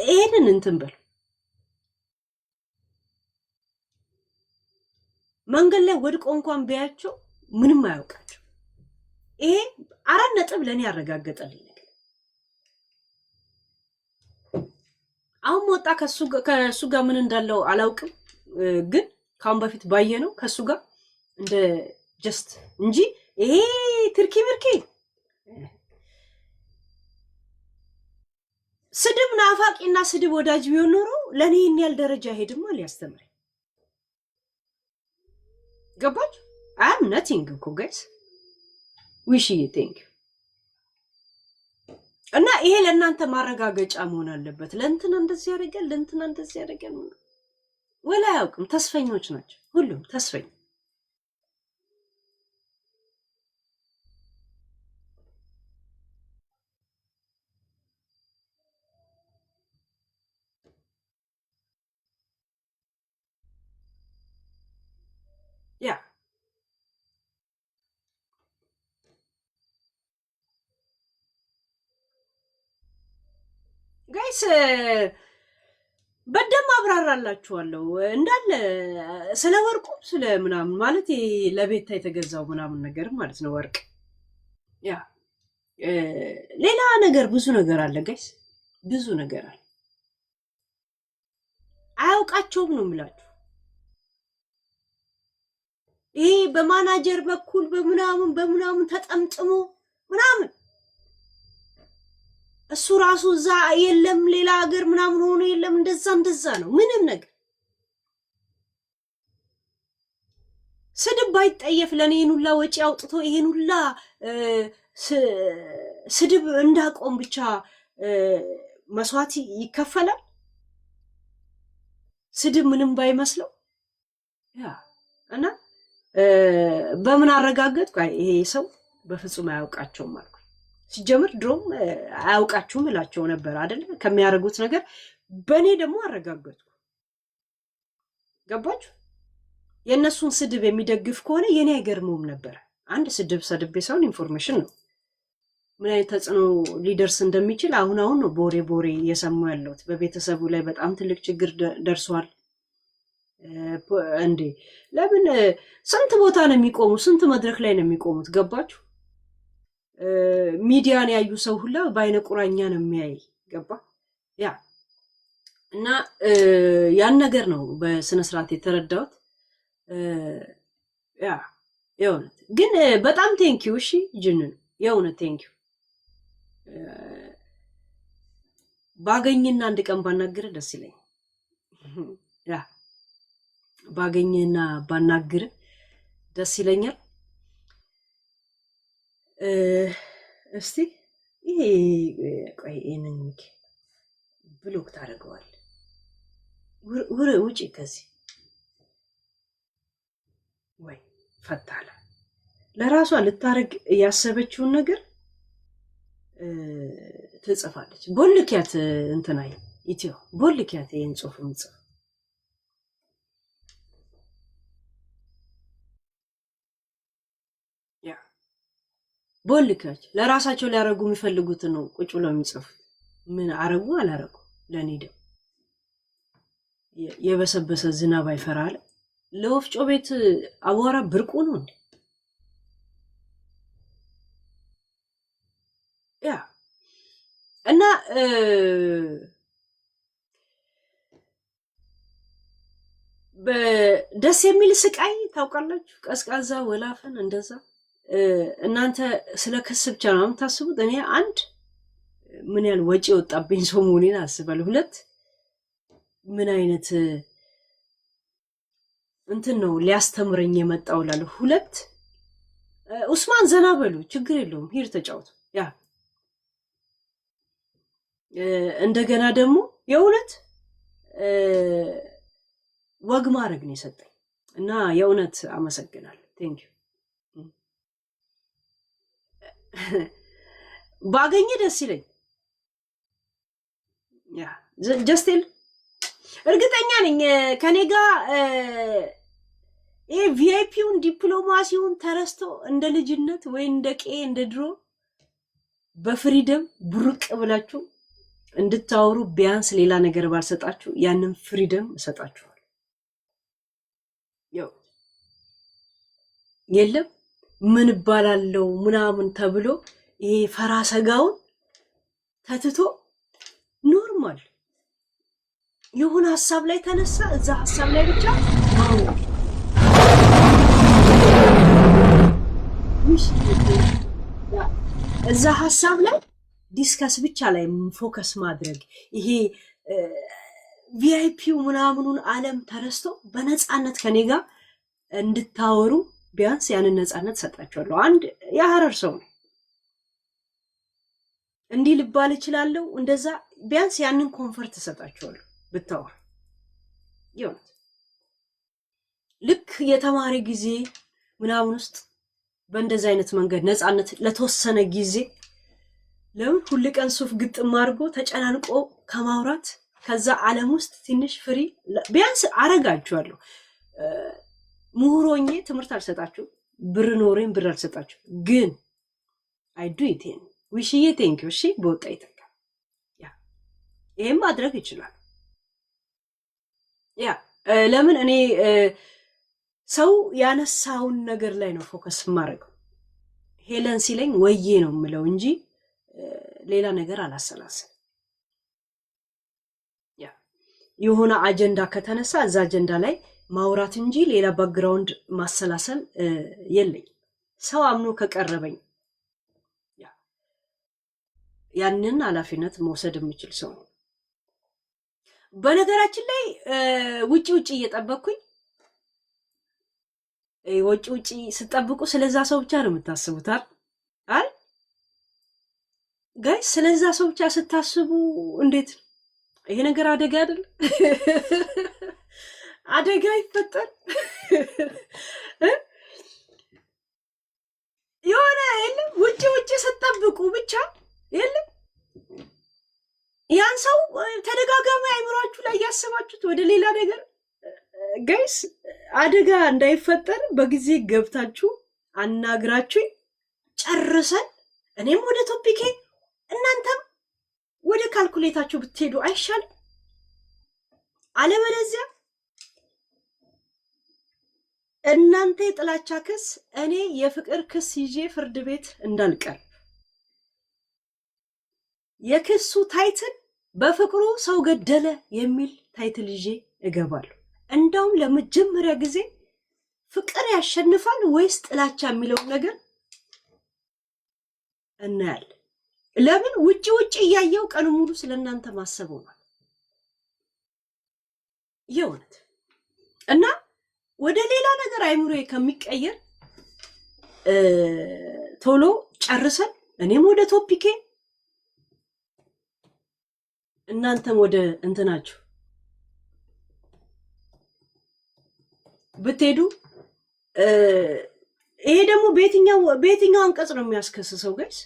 ይሄንን እንትን በል። መንገድ ላይ ወድቆ እንኳን ቢያቸው ምንም አያውቃቸው። ይሄ 4 ነጥብ ለኔ ያረጋገጠልኝ ነገር። አሁን ወጣ ከሱ ጋር ምን እንዳለው አላውቅም፣ ግን ካሁን በፊት ባየነው ከሱ ጋር እንደ ጀስት እንጂ ይሄ ትርኪ ምርኪ ስድብ ናፋቂና ስድብ ወዳጅ ቢሆን ኖሮ ለኔ ይሄን ያህል ደረጃ ሄድማ ሊያስተምረኝ። ገባችሁ? I'm nothing እኮ guys. wish you think እና ይሄ ለእናንተ ማረጋገጫ መሆን አለበት። ለእንትና እንደዚህ ያደርጋል፣ ለእንትና እንደዚህ ያደርጋል ወላ አያውቅም። ተስፈኞች ናቸው ሁሉም ተስፈኝ። ያ ጋይስ በደም አብራራላችኋለሁ እንዳለ ስለ ወርቁ ስለ ምናምን ማለት ለቤታ የተገዛው ምናምን ነገር ማለት ነው። ወርቅ ያ ሌላ ነገር ብዙ ነገር አለ ጋይስ፣ ብዙ ነገር አለ። አያውቃቸውም ነው የምላችሁ። ይሄ በማናጀር በኩል በምናምን ተጠምጥሞ ምናምን እሱ ራሱ እዛ የለም ሌላ ሀገር ምናምን ሆኖ የለም እንደዛ ነው። ምንም ነገር ስድብ ባይጠየፍ ለኔ ይሄን ሁላ ወጪ አውጥቶ ይሄን ሁላ ስድብ እንዳቆም ብቻ መስዋዕት ይከፈላል። ስድብ ምንም ባይመስለው ያ እና በምን አረጋገጥኩ? ይሄ ሰው በፍጹም አያውቃቸውም አልኩ። ሲጀምር ድሮም አያውቃችሁም እላቸው ነበር አይደል? ከሚያደርጉት ነገር በእኔ ደግሞ አረጋገጥኩ። ገባችሁ? የእነሱን ስድብ የሚደግፍ ከሆነ የኔ አይገርመውም ነበር። አንድ ስድብ ሰድቤ ሳይሆን ኢንፎርሜሽን ነው። ምን አይነት ተጽዕኖ ሊደርስ እንደሚችል አሁን ነው ቦሬ እየሰሙ ያለሁት። በቤተሰቡ ላይ በጣም ትልቅ ችግር ደርሷል። እንዴ ለምን ስንት ቦታ ነው የሚቆሙ? ስንት መድረክ ላይ ነው የሚቆሙት? ገባችሁ? ሚዲያን ያዩ ሰው ሁላ በአይነ ቁራኛ ነው የሚያይ። ገባ? ያ እና ያን ነገር ነው በስነ ስርዓት የተረዳሁት። ያ የእውነት ግን በጣም ቴንኪው። እሺ ጅንን የእውነት ቴንኪው። ባገኝና አንድ ቀን ባናግር ደስ ይለኝ። ያ ባገኝና ባናግር ደስ ይለኛል። እስቲ ይሄ ቆይ ይሄንን ብሎክ ታደርገዋል። ውጪ ከዚህ ወይ ፈታለ ለራሷ ልታረግ ያሰበችውን ነገር ትጽፋለች። ቦልኪያት እንትናይ ኢትዮ ቦልኪያት ይሄን ጽሁፍ ምጽፍ ቦልካች ለራሳቸው ሊያረጉ የሚፈልጉት ነው ቁጭ ብለው የሚጽፉት። ምን አረጉ አላረጉ ለኔ ደም የበሰበሰ ዝናብ አይፈራል። ለወፍጮ ቤት አቧራ ብርቁ ነው እንዴ? ያ እና ደስ የሚል ስቃይ ታውቃላችሁ። ቀዝቃዛ ወላፈን እንደዛ እናንተ ስለ ክስ ብቻ ነው የምታስቡት። እኔ አንድ ምን ያህል ወጪ ወጣብኝ ሰው መሆኔን አስባለሁ። ሁለት ምን አይነት እንትን ነው ሊያስተምረኝ የመጣው እላለሁ። ሁለት ኡስማን ዘና በሉ ችግር የለውም ሂድ ተጫወቱ። ያ እንደገና ደግሞ የእውነት ወግ ማድረግ ነው የሰጠኝ እና የእውነት አመሰግናለሁ። ቴንክ ዩ ባገኘ ደስ ይለኝ። ያ ጀስቴል እርግጠኛ ነኝ ከኔ ጋር ይሄ ቪአይፒውን ዲፕሎማሲውን ተረስቶ እንደ ልጅነት ወይ እንደ ቄ እንደ ድሮ በፍሪደም ቡርቅ ብላችሁ እንድታወሩ ቢያንስ ሌላ ነገር ባልሰጣችሁ ያንን ፍሪደም እሰጣችኋል። ያው የለም ምን ባላለው ምናምን ተብሎ ይሄ ፈራሰጋውን ተትቶ ኖርማል የሆነ ሐሳብ ላይ ተነሳ፣ እዛ ሐሳብ ላይ ብቻ እዛ ሐሳብ ላይ ዲስከስ ብቻ ላይ ፎከስ ማድረግ ይሄ ቪአይፒው ምናምኑን ዓለም ተረስቶ በነፃነት ከኔ ጋር እንድታወሩ ቢያንስ ያንን ነፃነት ሰጣችኋለሁ። አንድ የሐረር ሰው ነው እንዲህ ልባል እችላለሁ እንደዛ ቢያንስ ያንን ኮንፈርት ተሰጣቸዋለሁ ብታወራ ይሁን ልክ የተማሪ ጊዜ ምናምን ውስጥ በእንደዛ አይነት መንገድ ነፃነት ለተወሰነ ጊዜ ለምን ሁሉ ቀን ሱፍ ግጥም አድርጎ ተጨናንቆ ከማውራት ከዛ ዓለም ውስጥ ትንሽ ፍሪ ቢያንስ አረጋችኋለሁ ምሁሮኜ ትምህርት አልሰጣችሁ ብር ኖሬን ብር አልሰጣችሁ ግን አይ ዱ ኢት ዊሽዬ ቴንክ ዩ እሺ በወጣ ይተካ ያ ይሄም ማድረግ ይችላል ያ ለምን እኔ ሰው ያነሳውን ነገር ላይ ነው ፎከስ ማድረገው ሄለን ሲለኝ ወዬ ነው ምለው እንጂ ሌላ ነገር አላሰላሰል ያ የሆነ አጀንዳ ከተነሳ እዛ አጀንዳ ላይ ማውራት እንጂ ሌላ ባክግራውንድ ማሰላሰል የለኝ ሰው አምኖ ከቀረበኝ ያ ያንን ኃላፊነት መውሰድ የምችል ሰው ነው በነገራችን ላይ ውጪ እየጠበቅኩኝ ውጪ ስጠብቁ ስለዛ ሰው ብቻ ነው የምታስቡት አይደል ጋይስ ስለዛ ሰው ብቻ ስታስቡ እንዴት ይሄ ነገር አደጋ አይደል አደጋ ይፈጠር የሆነ የለም ውጪ ስጠብቁ ብቻ የለም ያን ሰው ተደጋጋሚ አይምሯችሁ ላይ ያሰባችሁት ወደ ሌላ ነገር ጋይስ አደጋ እንዳይፈጠር በጊዜ ገብታችሁ አናግራችሁ ጨርሰን እኔም ወደ ቶፒኬ እናንተም ወደ ካልኩሌታችሁ ብትሄዱ አይሻልም አለበለዚያ እናንተ የጥላቻ ክስ እኔ የፍቅር ክስ ይዤ ፍርድ ቤት እንዳልቀርብ የክሱ ታይትል በፍቅሩ ሰው ገደለ የሚል ታይትል ይዤ እገባለሁ እንደውም ለመጀመሪያ ጊዜ ፍቅር ያሸንፋል ወይስ ጥላቻ የሚለው ነገር እናያለን ለምን ውጪ እያየው ቀኑ ሙሉ ስለናንተ ማሰብ ሆኗል የውነት እና ወደ ሌላ ነገር አይምሮዬ ከሚቀየር ቶሎ ጨርሰን እኔም ወደ ቶፒኬ እናንተም ወደ እንትናችሁ ብትሄዱ ይሄ ደግሞ በየትኛው አንቀጽ ነው የሚያስከስሰው ጋይስ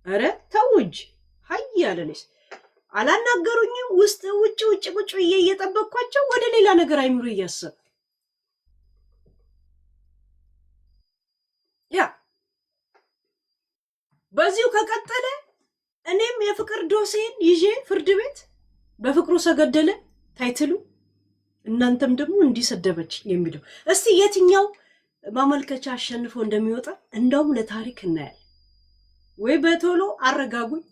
አረ ተውጅ ሃይ ያለልሽ አላናገሩኝም ውስጥ ውጪ ቁጭ እየጠበቅኳቸው ወደ ሌላ ነገር አይምሮ እያሰብ ያ በዚሁ ከቀጠለ እኔም የፍቅር ዶሴን ይዤ ፍርድ ቤት በፍቅሩ ሰገደለ ታይትሉ እናንተም ደግሞ እንዲሰደበች የሚለው እስቲ የትኛው ማመልከቻ አሸንፎ እንደሚወጣ እንደውም ለታሪክ እናያለን ወይ በቶሎ አረጋጉኝ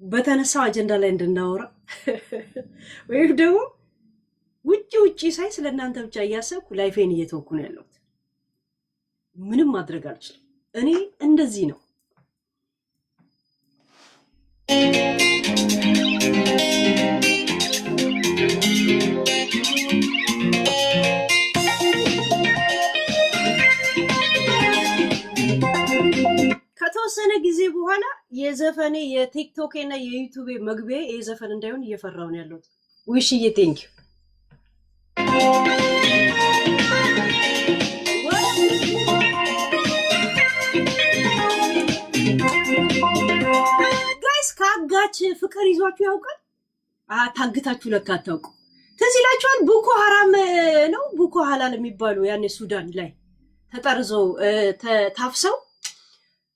በተነሳው አጀንዳ ላይ እንድናወራ ወይ ደግሞ ውጪ ሳይ ስለናንተ ብቻ እያሰብኩ ላይፌን እየተወኩ ነው ያለሁት ምንም ማድረግ አልችልም እኔ እንደዚህ ነው ከተወሰነ ጊዜ በኋላ የዘፈኔ የቲክቶክ እና የዩቲዩብ መግቢያ የዘፈን እንዳይሆን እየፈራው ነው ያለሁት ዊሽዬ ቴንክ ጋይስ ካጋች ፍቅር ይዟችሁ ያውቃል ታግታችሁ ለካ አታውቁ ትዝ ይላችኋል ቡኮ ሐራም ነው ቡኮ ሐላል የሚባሉ ያኔ ሱዳን ላይ ተጠርዘው ታፍሰው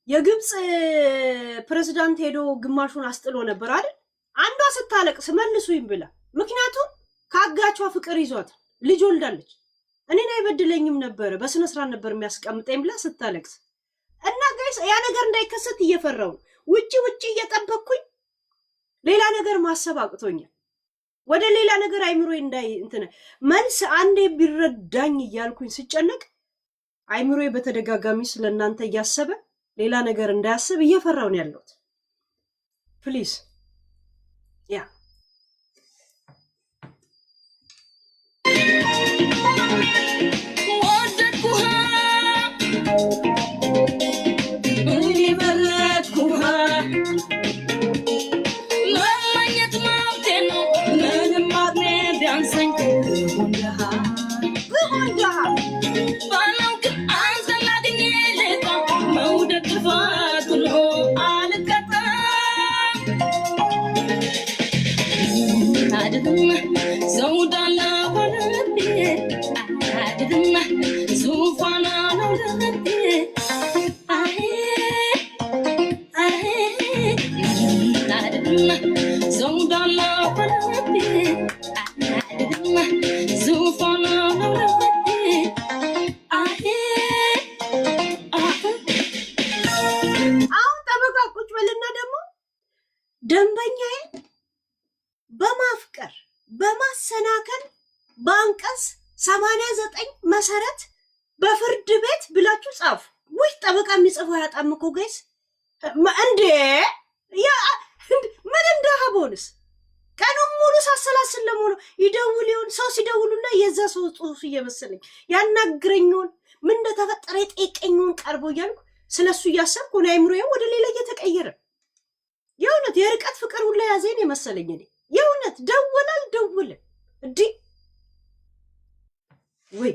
የግብጽ ፕሬዝዳንት ሄዶ ግማሹን አስጥሎ ነበር አይደል አንዷ ስታለቅስ መልሱኝ ብላ ምክንያቱም ካጋቿ ፍቅር ይዟት ልጅ ወልዳለች እኔን አይበድለኝም ነበር በስነ ስርዓት ነበር የሚያስቀምጠኝ ብላ ስታለቅስ እና ጋይስ ያ ነገር እንዳይከሰት እየፈራው ውጪ እየጠበቅኩኝ ሌላ ነገር ማሰብ አቅቶኛል ወደ ሌላ ነገር አይምሮዬ እንዳይ እንትን መልስ አንዴ ቢረዳኝ እያልኩኝ ስጨነቅ አይምሮዬ በተደጋጋሚ ስለናንተ እያሰበ ሌላ ነገር እንዳያስብ እየፈራው ነው ያለሁት ፕሊዝ ያ زودنا ولدي عددنا زوفنا ولدي عددنا زودنا ولدي عددنا زوفنا ولدي አሁን ጠበቃ ቁጭ በልና ደግሞ ደንበኛዬ በማፍቀር በማሰናከል በአንቀጽ 89 መሰረት በፍርድ ቤት ብላችሁ ጻፉ። ወይ ጠበቃ የሚጽፈው ያጣም እኮ ጋይስ እንዴ! ያ ምን እንደሃቦንስ ቀኑን ሙሉ ሳሰላስል ለሞኑ ይደውል ይሆን ሰው ሲደውሉና የዛ ሰው ጽሁፍ እየመሰለኝ ያናግረኝውን ምን እንደተፈጠረ ጠይቀኝውን ቀርቦ እያልኩ ስለሱ እያሰብኩ ነው አይምሮዬ ወደ ሌላ እየተቀየረ የእውነት የርቀት ፍቅር ሁላ ያዘኝ የመሰለኝ እኔ የእውነት ደውላል እንዴ ወይ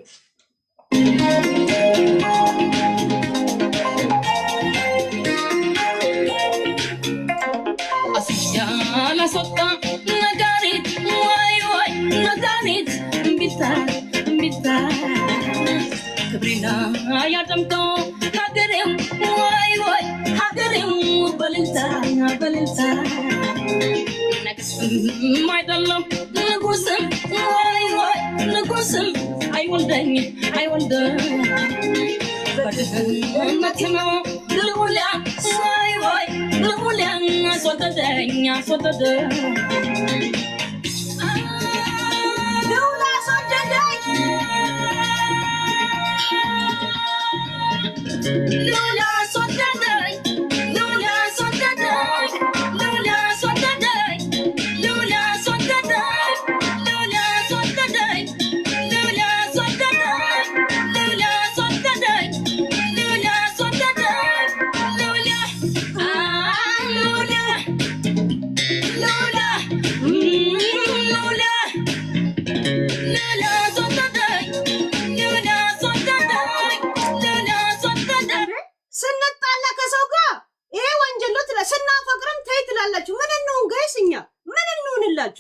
أسيانا سوتا نجاريت واي نجاريت بيتا كبرنا يا دمتو هاجرين واي هاجرين بللتا نكس ما يدلم نقوسم واي نقوسم I wonder ما كنا دلولا واي دلولا صددني دولا صددني لولا صددني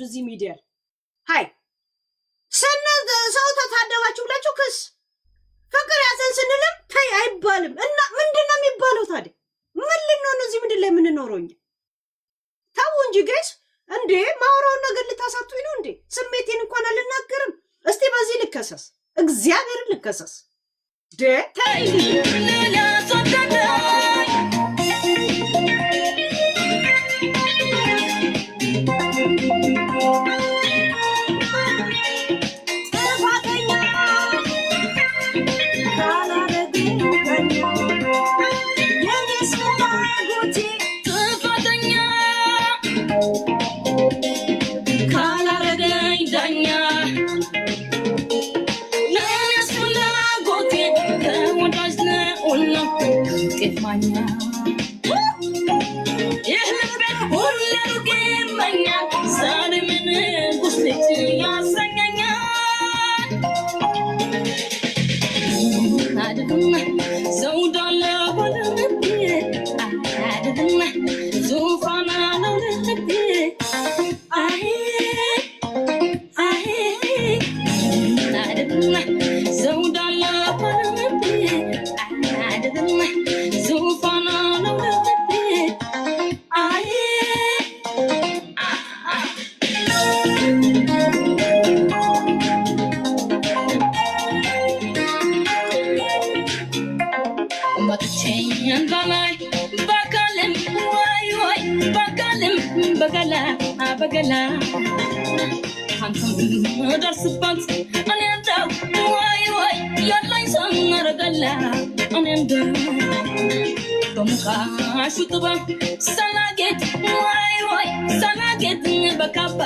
እዚህ ሚዲያ ሃይ ሰው ተታደባችሁ ብላችሁ ክስ ፍቅር ያዘን ስንልም ተይ አይባልም እና ምንድነው የሚባለው ታዲያ ምን ልንሆን እዚህ ምድር ላይ የምንኖረው እኛ ታው እንጂ ጋይስ እንዴ ማውራውን ነገር ልታሳጡኝ ነው እንዴ ስሜቴን እንኳን አልናገርም እስቲ በዚህ ልከሰስ እግዚአብሔርን ልከሰስ ተይ ላ ሶዳዳ በገላ አንተም ደርስባት እኔ እንደው ዋይ ያለኝ ሰነረገላ እኔ እንደው በሙቃሹ ጥበብ ሰላጌት ዋይ ሰላጌት በካባ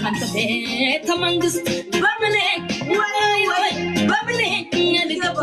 አንተ ቤተ መንግስት በምኔ ዋይ በምኔ ልገባ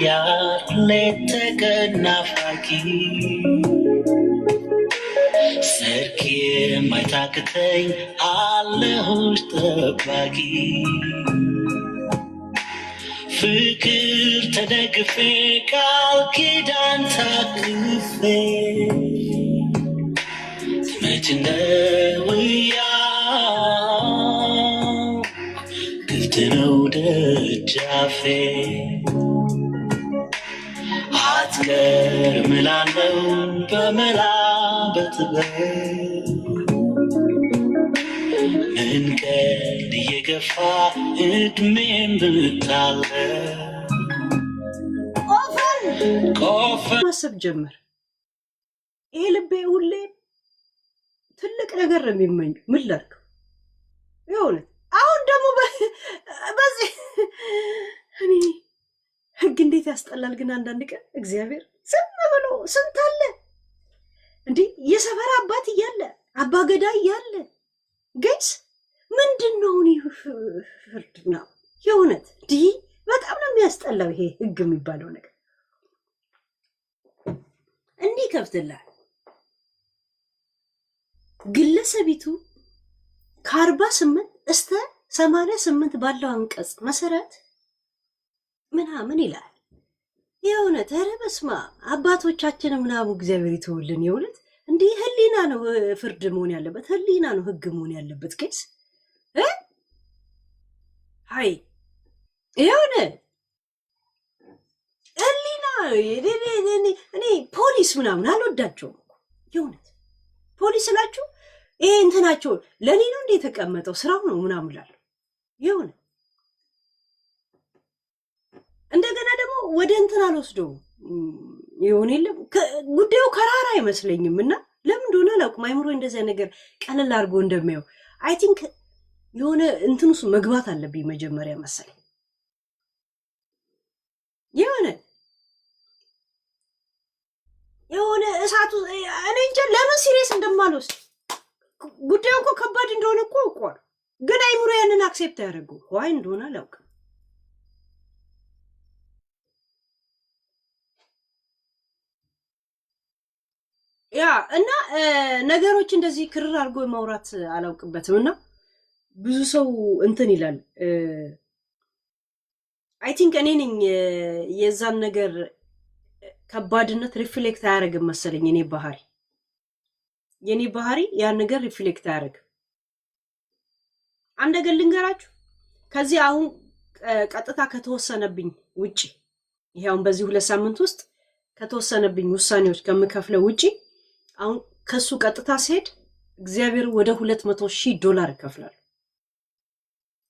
ያት ሌት ናፋቂ ሰርክ የማይታክተኝ አለሁሽ ጠባቂ ፍቅር ተደግፌ ቃል ኪዳን ታቅፌ መች እንደውያ ክፍት ነው ደጃፌ አትቀርም እላለሁ በመላ በጥበብ መንገድ እየገፋ እድሜን ብታለ ማሰብ ጀመር። ይሄ ልቤ ሁሌ ትልቅ ነገር ነው የሚመኝ። ምን ላድርግ የሆነ አሁን ደግሞ በዚህ እኔ ህግ እንዴት ያስጠላል ግን አንዳንድ ቀን እግዚአብሔር ዝም ብሎ ስንት አለ እንዲህ የሰፈር አባት እያለ አባ ገዳ እያለ ገይስ ምንድን ነው ፍርድ ነው የእውነት እንዲህ በጣም ነው የሚያስጠላው ይሄ ህግ የሚባለው ነገር። እንዲህ ከፍትላል ግለሰቢቱ ከ48 እስከ 88 ባለው አንቀጽ መሰረት ምናምን ይላል። የእውነት ኧረ በስመ አብ አባቶቻችን ምናምን እግዚአብሔር ይተውልን። የእውነት እንዲህ ህሊና ነው ፍርድ መሆን ያለበት፣ ህሊና ነው ህግ መሆን ያለበት። ኬስ አይ የሆነ ህሊና እኔ ፖሊስ ምናምን አልወዳቸውም። የእውነት ፖሊስ ስላችሁ ይሄ እንትናቸው ለኔ ነው እንደ የተቀመጠው ስራው ነው ምናምን እላለሁ። የሆነ እንደገና ደግሞ ወደ እንትን አልወስደውም ይሆን የለም ጉዳዩ ከራራ አይመስለኝም። እና ለምን እንደሆነ አላውቅም አይምሮ እንደዚያ ነገር ቀለል አድርጎ እንደሚያው አይ ቲንክ የሆነ እንትን ውስጥ መግባት አለብኝ መጀመሪያ መሰለኝ። የሆነ እሳቱ እኔ እንጃ ለምን ሲሪየስ እንደማልወስድ ጉዳዩ እኮ ከባድ እንደሆነ እኮ አውቀዋለሁ፣ ግን አይምሮ ያንን አክሴፕት ያደርገው ዋይ እንደሆነ አላውቅም። ያ እና ነገሮች እንደዚህ ክርር አድርጎ ማውራት አላውቅበትም። እና ብዙ ሰው እንትን ይላል አይ ቲንክ እኔ ነኝ የዛን ነገር ከባድነት ሪፍሌክት አያደርግም መሰለኝ። የኔ ባህሪ ያን ነገር ሪፍሌክት አያደርግም። አንድ ነገር ልንገራችሁ፣ ከዚህ አሁን ቀጥታ ከተወሰነብኝ ውጪ ይሄውን በዚህ 2 ሳምንት ውስጥ ከተወሰነብኝ ውሳኔዎች ከምከፍለው ውጪ አሁን ከሱ ቀጥታ ሲሄድ እግዚአብሔር ወደ $200,000 ይከፍላል።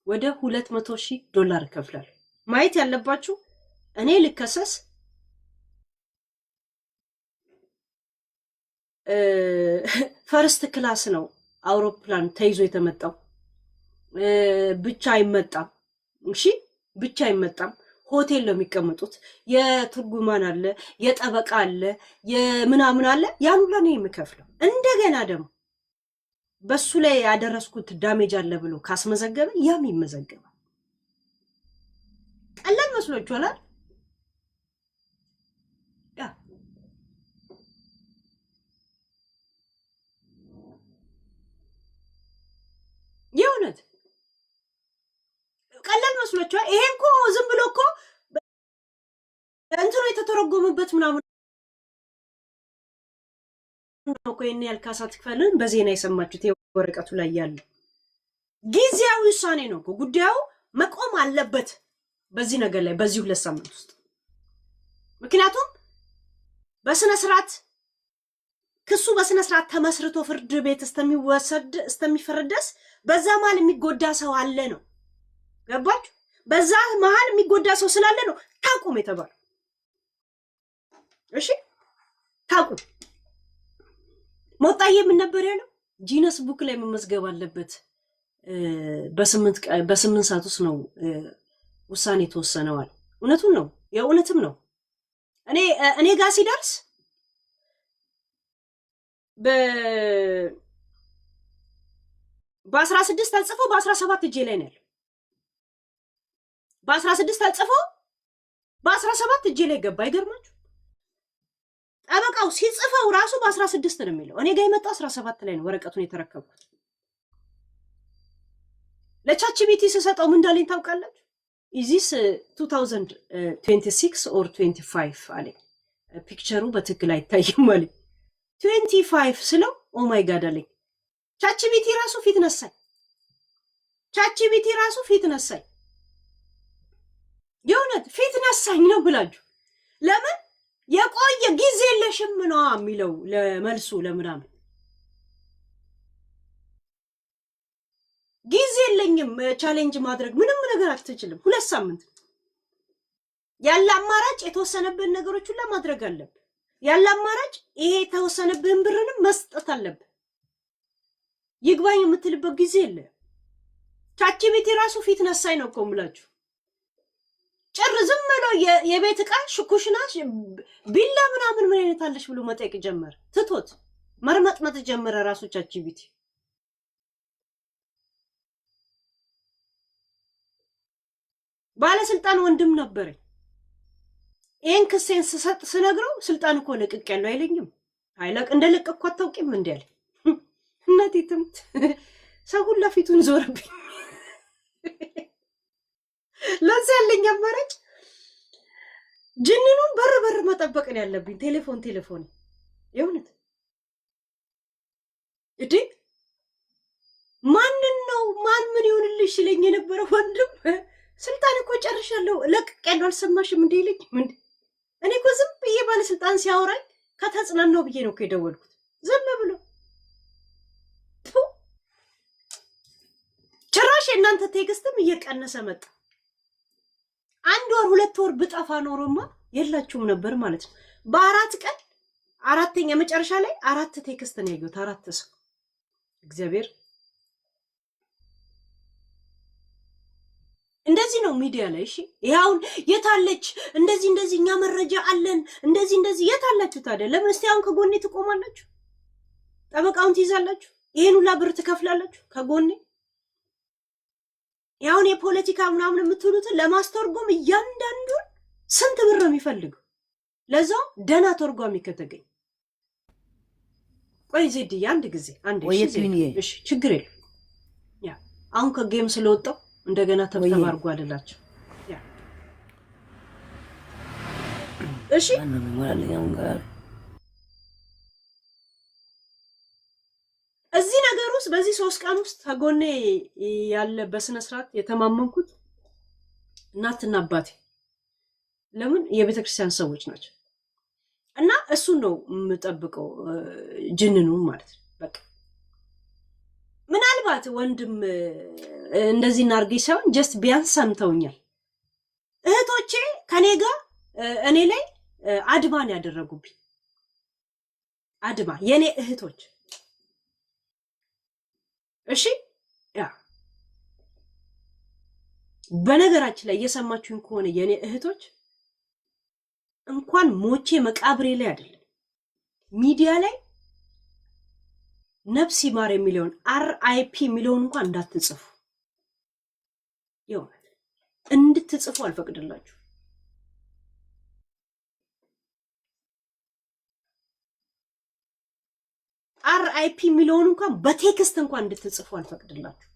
ወደ $200,000 ይከፍላል። ማየት ያለባችሁ እኔ ልከሰስ ፈርስት ክላስ ነው አውሮፕላን ተይዞ የተመጣው። ብቻ አይመጣም። እሺ ብቻ አይመጣም። ሆቴል ነው የሚቀመጡት። የትርጉማን አለ፣ የጠበቃ አለ፣ የምናምን አለ። ያን ሁሉ ነው የምከፍለው። እንደገና ደግሞ በሱ ላይ ያደረስኩት ዳሜጅ አለ ብሎ ካስመዘገበ ያም ይመዘገባል። ቀላል መስሏችኋል? የእውነት ቀላል መስሏችኋል? ይሄ እኮ ዝም ብሎ እኮ እንትኑ የተተረጎመበት ምናምን ነው እኮ የኔ ያልካሳ ትክፈልን በዜና የሰማችሁት የወረቀቱ ላይ ያለው ጊዜያዊ ውሳኔ ነው እኮ። ጉዳዩ መቆም አለበት በዚህ ነገር ላይ በዚህ 2 ሳምንት ውስጥ። ምክንያቱም በስነ ስርዓት ክሱ በስነ ስርዓት ተመስርቶ ፍርድ ቤት እስከሚፈረደስ በዛ መሀል የሚጎዳ ሰው አለ ነው። ገባችሁ? በዛ መሀል የሚጎዳ ሰው ስላለ ነው ታቁም የተባለው። እሺ ታቁም። ሞጣዬ ምን ነበር ያለው? ጂነስ ቡክ ላይ መመዝገብ አለበት። በ8 ሰዓት ውስጥ ነው ውሳኔ ተወሰነዋል። እውነቱን ነው፣ የእውነትም ነው። እኔ ጋር ሲደርስ በ16 ተጽፎ በ17 እጄ ላይ ነው ያለው። በ16 ተጽፎ በ17 እጄ ላይ ገባ። አይገርማችሁ? ጠበቃው ሲጽፈው ራሱ በ16 ነው የሚለው። እኔ ጋር የመጣው 17 ላይ ነው ወረቀቱን የተረከብኩት። ለቻችቢቲ ስሰጠው ምን እንዳለኝ ታውቃላችሁ? ኢዚስ 2026 ኦር 25 አለኝ። ፒክቸሩ በትክክል አይታይም አለኝ። 25 ስለው ኦ ማይ ጋድ አለኝ። ቻችቢቲ ራሱ ፊት ነሳኝ። ቻችቢቲ ራሱ ፊት ነሳኝ። የእውነት ፊት ነሳኝ ነው ብላችሁ። ለምን የቆየ ጊዜ የለሽም ነው የሚለው ለመልሱ ለምናምን ጊዜ የለኝም ቻሌንጅ ማድረግ ምንም ነገር አትችልም። 2 ሳምንት ያለ አማራጭ የተወሰነብን ነገሮች ሁሉ ማድረግ አለብን። ያለ አማራጭ ይሄ የተወሰነብን ብርንም መስጠት አለብን። ይግባኝ የምትልበት ጊዜ የለ። ቻችቢቲ ራሱ ፊት ነሳኝ ነው እኮ የምላችሁ። ጭር ዝም ብሎ የቤት ዕቃ ሽኩሽና ቢላ ምናምን ምን አይነት አለሽ ብሎ መጠየቅ ጀመረ። ትቶት መርመጥመጥ ጀመረ ራሱ ቻችቢቲ። ባለስልጣን ወንድም ነበረኝ። ይሄን ክሴን ስሰጥ ስነግረው ስልጣን እኮ ለቅቅ ያለው አይለኝም። አይለቅ እንደለቀቅኩ አታውቂም እንዴ አለ። እናቴ ትምት ሰው ሁላ ፊቱን ዞረብኝ። ለዛ ያለኝ አማራጭ ጅንኑን በር መጠበቅ ነው ያለብኝ። ቴሌፎን የእውነት እዴ ማንን ነው ማን ምን ይሁንልሽ ሲለኝ የነበረ ወንድም ስልጣን እኮ ጨርሻለሁ ለቅቄያለሁ አልሰማሽም እንዴ ይለኝ። ምን እኔ እኮ ዝም ብዬ ባለስልጣን ሲያወራኝ ከተጽናናው ብዬ ነው እኮ የደወልኩት። ዝም ብሎ ጭራሽ የእናንተ ቴክስትም እየቀነሰ መጣ። 1 ወር 2 ወር ብጠፋ ኖሮማ የላችሁም ነበር ማለት ነው። በ4 ቀን 4ኛ መጨረሻ ላይ 4 ቴክስት ነው ያየሁት። 4 ሰው እግዚአብሔር እንደዚህ ነው ሚዲያ ላይ። እሺ ያውን የታለች እንደዚህ እኛ መረጃ አለን እንደዚህ የታላችሁ ታዲያ? ለምን እስቲ አሁን ከጎኔ ትቆማላችሁ? ጠበቃውን ትይዛላችሁ? ይሄን ሁላ ብር ትከፍላላችሁ ከጎኔ? ያውን የፖለቲካ ምናምን የምትሉትን ለማስተርጎም እያንዳንዱን ስንት ብር ነው የሚፈልገው? ለዛው ደና ተርጓሚ ከተገኘ ቆይ ዜድዬ አንድ ጊዜ እሺ ችግር የለም። ያ አሁን ከጌም ስለወጣው እንደገና ተባርጓ አይደላችሁ። ያ እሺ እዚህ ነገር ውስጥ በዚህ 3 ቀን ውስጥ ከጎኔ ያለ በስነ ስርዓት የተማመንኩት እናትና አባቴ ለምን የቤተክርስቲያን ሰዎች ናቸው። እና እሱን ነው የምጠብቀው ጅንኑ ማለት ነው። በቃ ምናልባት ወንድም እንደዚህ እናርገኝ ሳይሆን ጀስት ቢያንስ ሰምተውኛል። እህቶቼ ከኔ ጋር እኔ ላይ አድማን ያደረጉብኝ አድማ የኔ እህቶች እሺ ያ በነገራችን ላይ እየሰማችሁኝ ከሆነ የኔ እህቶች እንኳን ሞቼ መቃብሬ ላይ አይደለም ሚዲያ ላይ ነፍስ ይማር የሚለውን RIP የሚለውን እንኳን እንዳትጽፉ፣ ይሁን እንድትጽፉ አልፈቅድላችሁ። RIP የሚለውን እንኳን በቴክስት እንኳን እንድትጽፉ አልፈቅድላችሁ።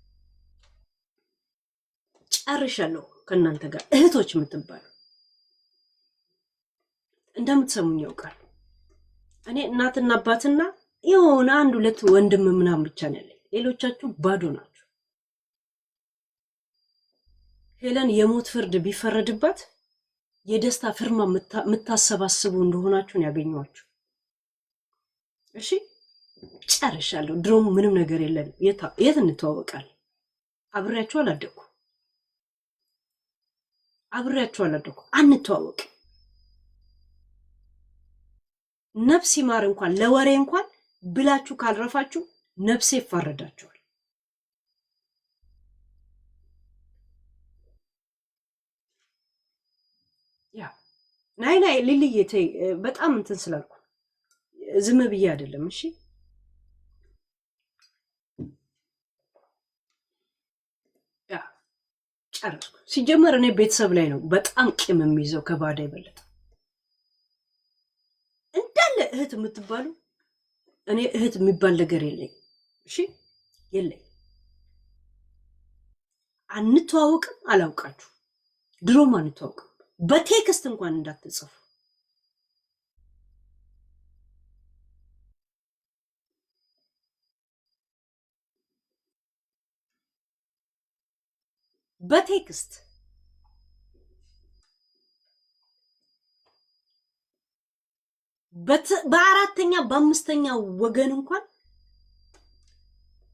ጨርሻለሁ ከእናንተ ጋር እህቶች የምትባሉ እንደምትሰሙኝ ያውቃል። እኔ እናትና አባትና የሆነ 1-2 ወንድም ምናምን ብቻ ነው ያለኝ። ሌሎቻችሁ ባዶ ናችሁ። ሄለን የሞት ፍርድ ቢፈረድባት የደስታ ፍርማ የምታሰባስቡ እንደሆናችሁን ያገኘዋችሁ። እሺ ጨርሻለሁ። ድሮም ምንም ነገር የለም። የት እንተዋወቃለን? አብሬያችሁ አላደኩ አንተዋወቅ። ነፍስ ይማር እንኳን ለወሬ እንኳን ብላችሁ ካልረፋችሁ ነፍሴ ይፋረዳችኋል። ያ ናይ ሊልዬ ተይ፣ በጣም እንትን ስላልኩ ዝም ብዬ አይደለም። እሺ ያ ጨረስኩ። ሲጀመር እኔ ቤተሰብ ላይ ነው በጣም ቂም የሚይዘው ከባዳ ይበልጥ እንዳለ እህት የምትባሉ እኔ እህት የሚባል ነገር የለኝ። እሺ የለኝ። አንተዋወቅም፣ አላውቃችሁ፣ ድሮም አንተዋወቅም። በቴክስት እንኳን እንዳትጽፉ። በቴክስት በአራተኛ በአምስተኛ ወገን እንኳን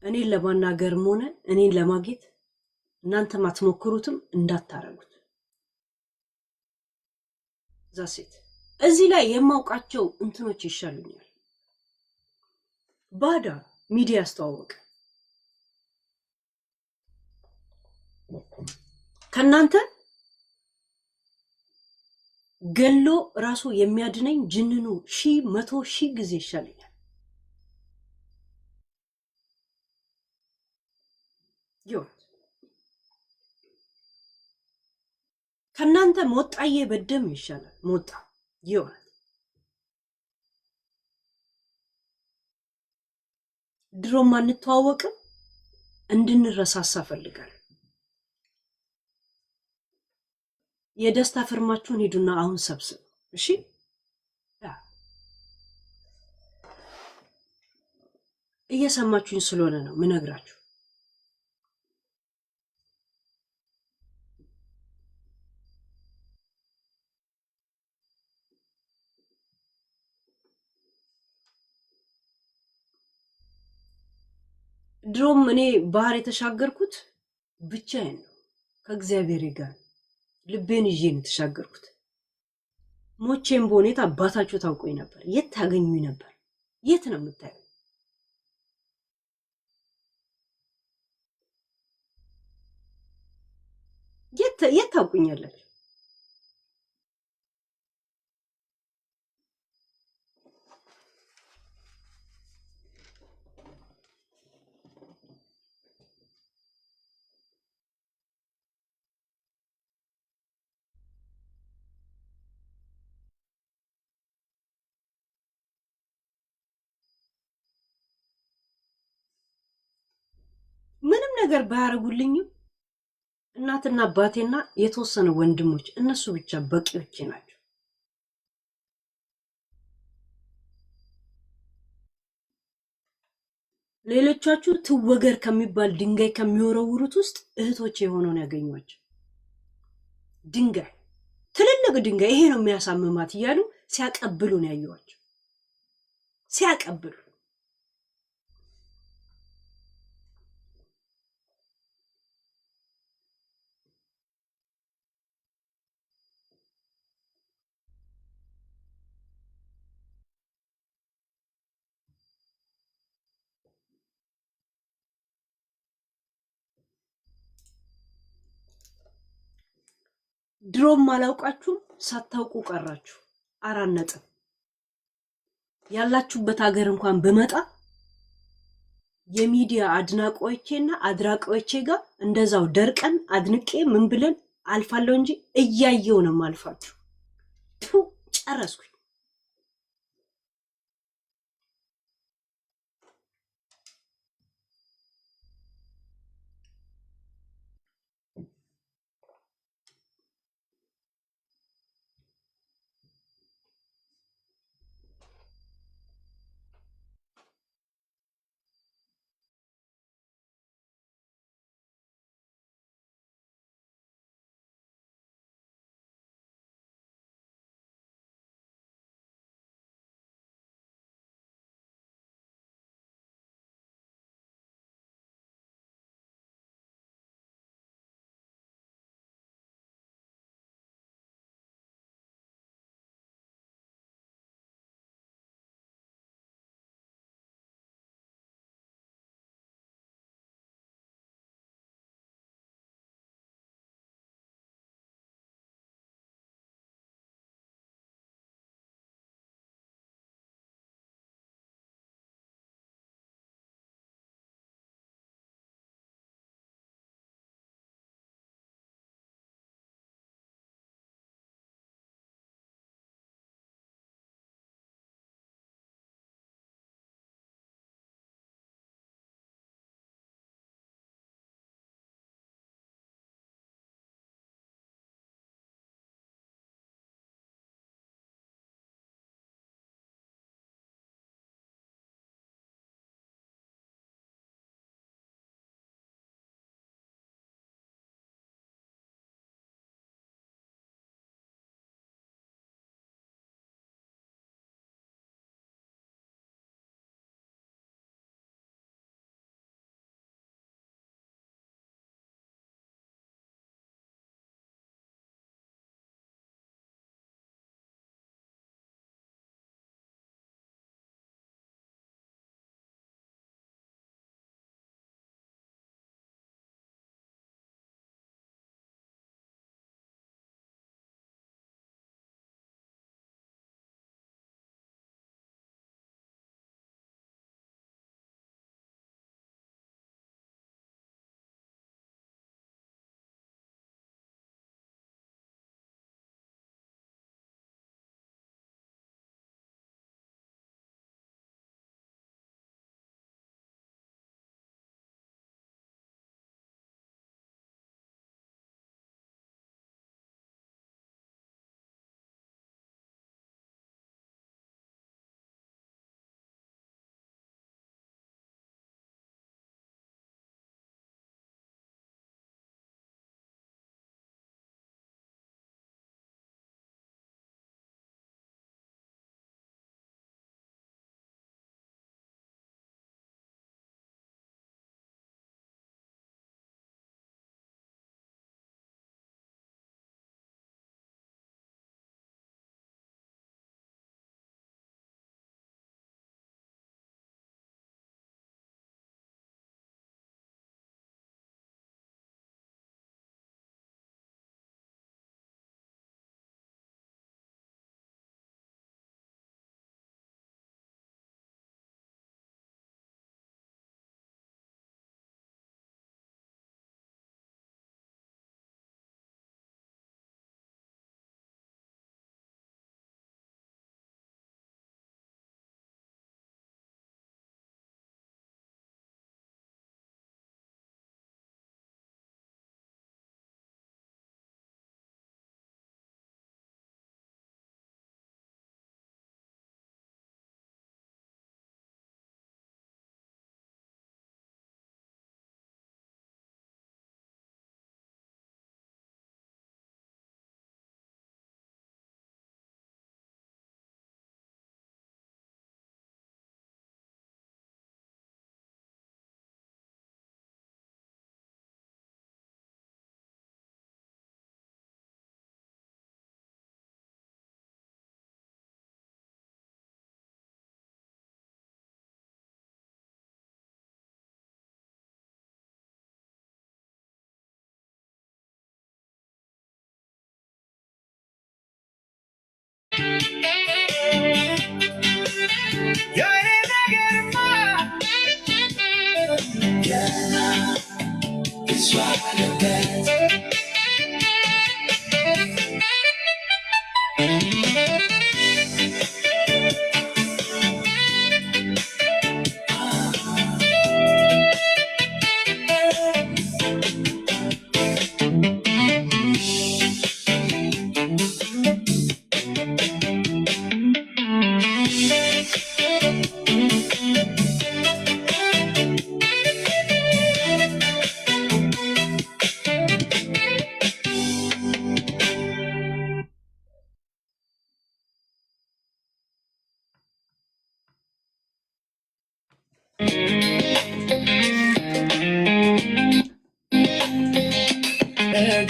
እኔን ለማናገርም ሆነ እኔን ለማግኘት እናንተም አትሞክሩትም፣ እንዳታረጉት። ዛሴት እዚህ ላይ የማውቃቸው እንትኖች ይሻሉኛል። ባዳ ሚዲያ አስተዋወቀ ከናንተ ገሎ ራሱ የሚያድነኝ ጅንኑ 100,000 ጊዜ ይሻለኛል። ከናንተ ሞጣዬ በደም ይሻላል። ሞጣ ይሆናል። ድሮም አንተዋወቅም፣ እንድንረሳሳ ፈልጋለሁ። የደስታ ፍርማችሁን ሄዱና አሁን ሰብስቡ። እሺ እየሰማችሁኝ ስለሆነ ነው ምነግራችሁ። ድሮም እኔ ባህር የተሻገርኩት ብቻዬን ነው፣ ከእግዚአብሔር ጋር ልቤን ይዤ ነው የተሻገርኩት። ሞቼም በሁኔታ አባታችሁ ታውቆኝ ነበር። የት ታገኙኝ ነበር? የት ነው የምታዩ? የት ታውቁኛላችሁ? ምንም ነገር ባያረጉልኝም እናትና አባቴና የተወሰነ ወንድሞች እነሱ ብቻ በቂዎቼ ናቸው። ሌሎቻችሁ ትወገር ከሚባል ድንጋይ ከሚወረውሩት ውስጥ እህቶቼ የሆነውን ያገኟቸው። ድንጋይ ትልልቅ ድንጋይ ይሄ ነው የሚያሳምማት እያሉ ሲያቀብሉ ነው ያየኋቸው። ሲያቀብሉ ድሮም አላውቃችሁም፣ ሳታውቁ ቀራችሁ። 4 ነጥብ። ያላችሁበት ሀገር እንኳን ብመጣ የሚዲያ አድናቂዎቼና አድራቂዎቼ ጋር እንደዛው ደርቀን አድንቄ ምን ብለን አልፋለሁ እንጂ እያየው ነው ማልፋችሁ። ጨረስኩኝ።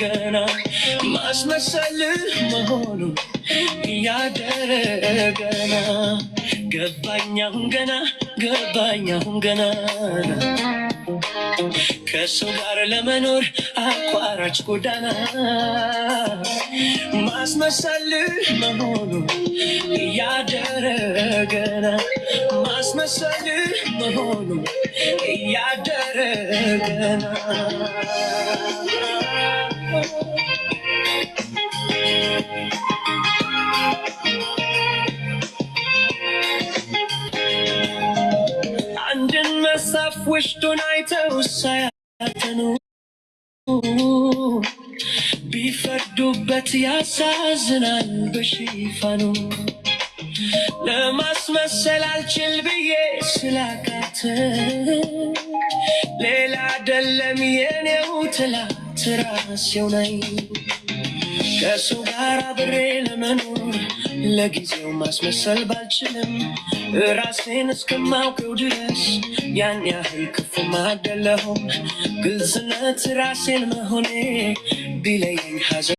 ገና ማስመሰል መሆኑ ያደረገና ገባኛሁን ገና ከሰው ጋር ለመኖር አቋራጭ ጎዳና ማስመሰል መሆኑ ያደረገና ማስመሰል መሆኑ ያደረገና አንድን መጽሐፍ ውስጡን አይተው ሳያጠኑ ቢፈርዱበት ያሳዝናል በሽፋኑ ለማስመሰል አልችል ብዬ ስላቃተ ሌላ አይደለም የኔው ትላት ራሴው ነኝ ከሰው ጋር አብሬ ለመኖር ለጊዜው ማስመሰል ባልችልም ራሴን እስከማውቀው ድረስ ያን ያህል ክፉም አይደለሁም ግልጽነት ራሴን መሆኔ ቢለየኝ ሐዘን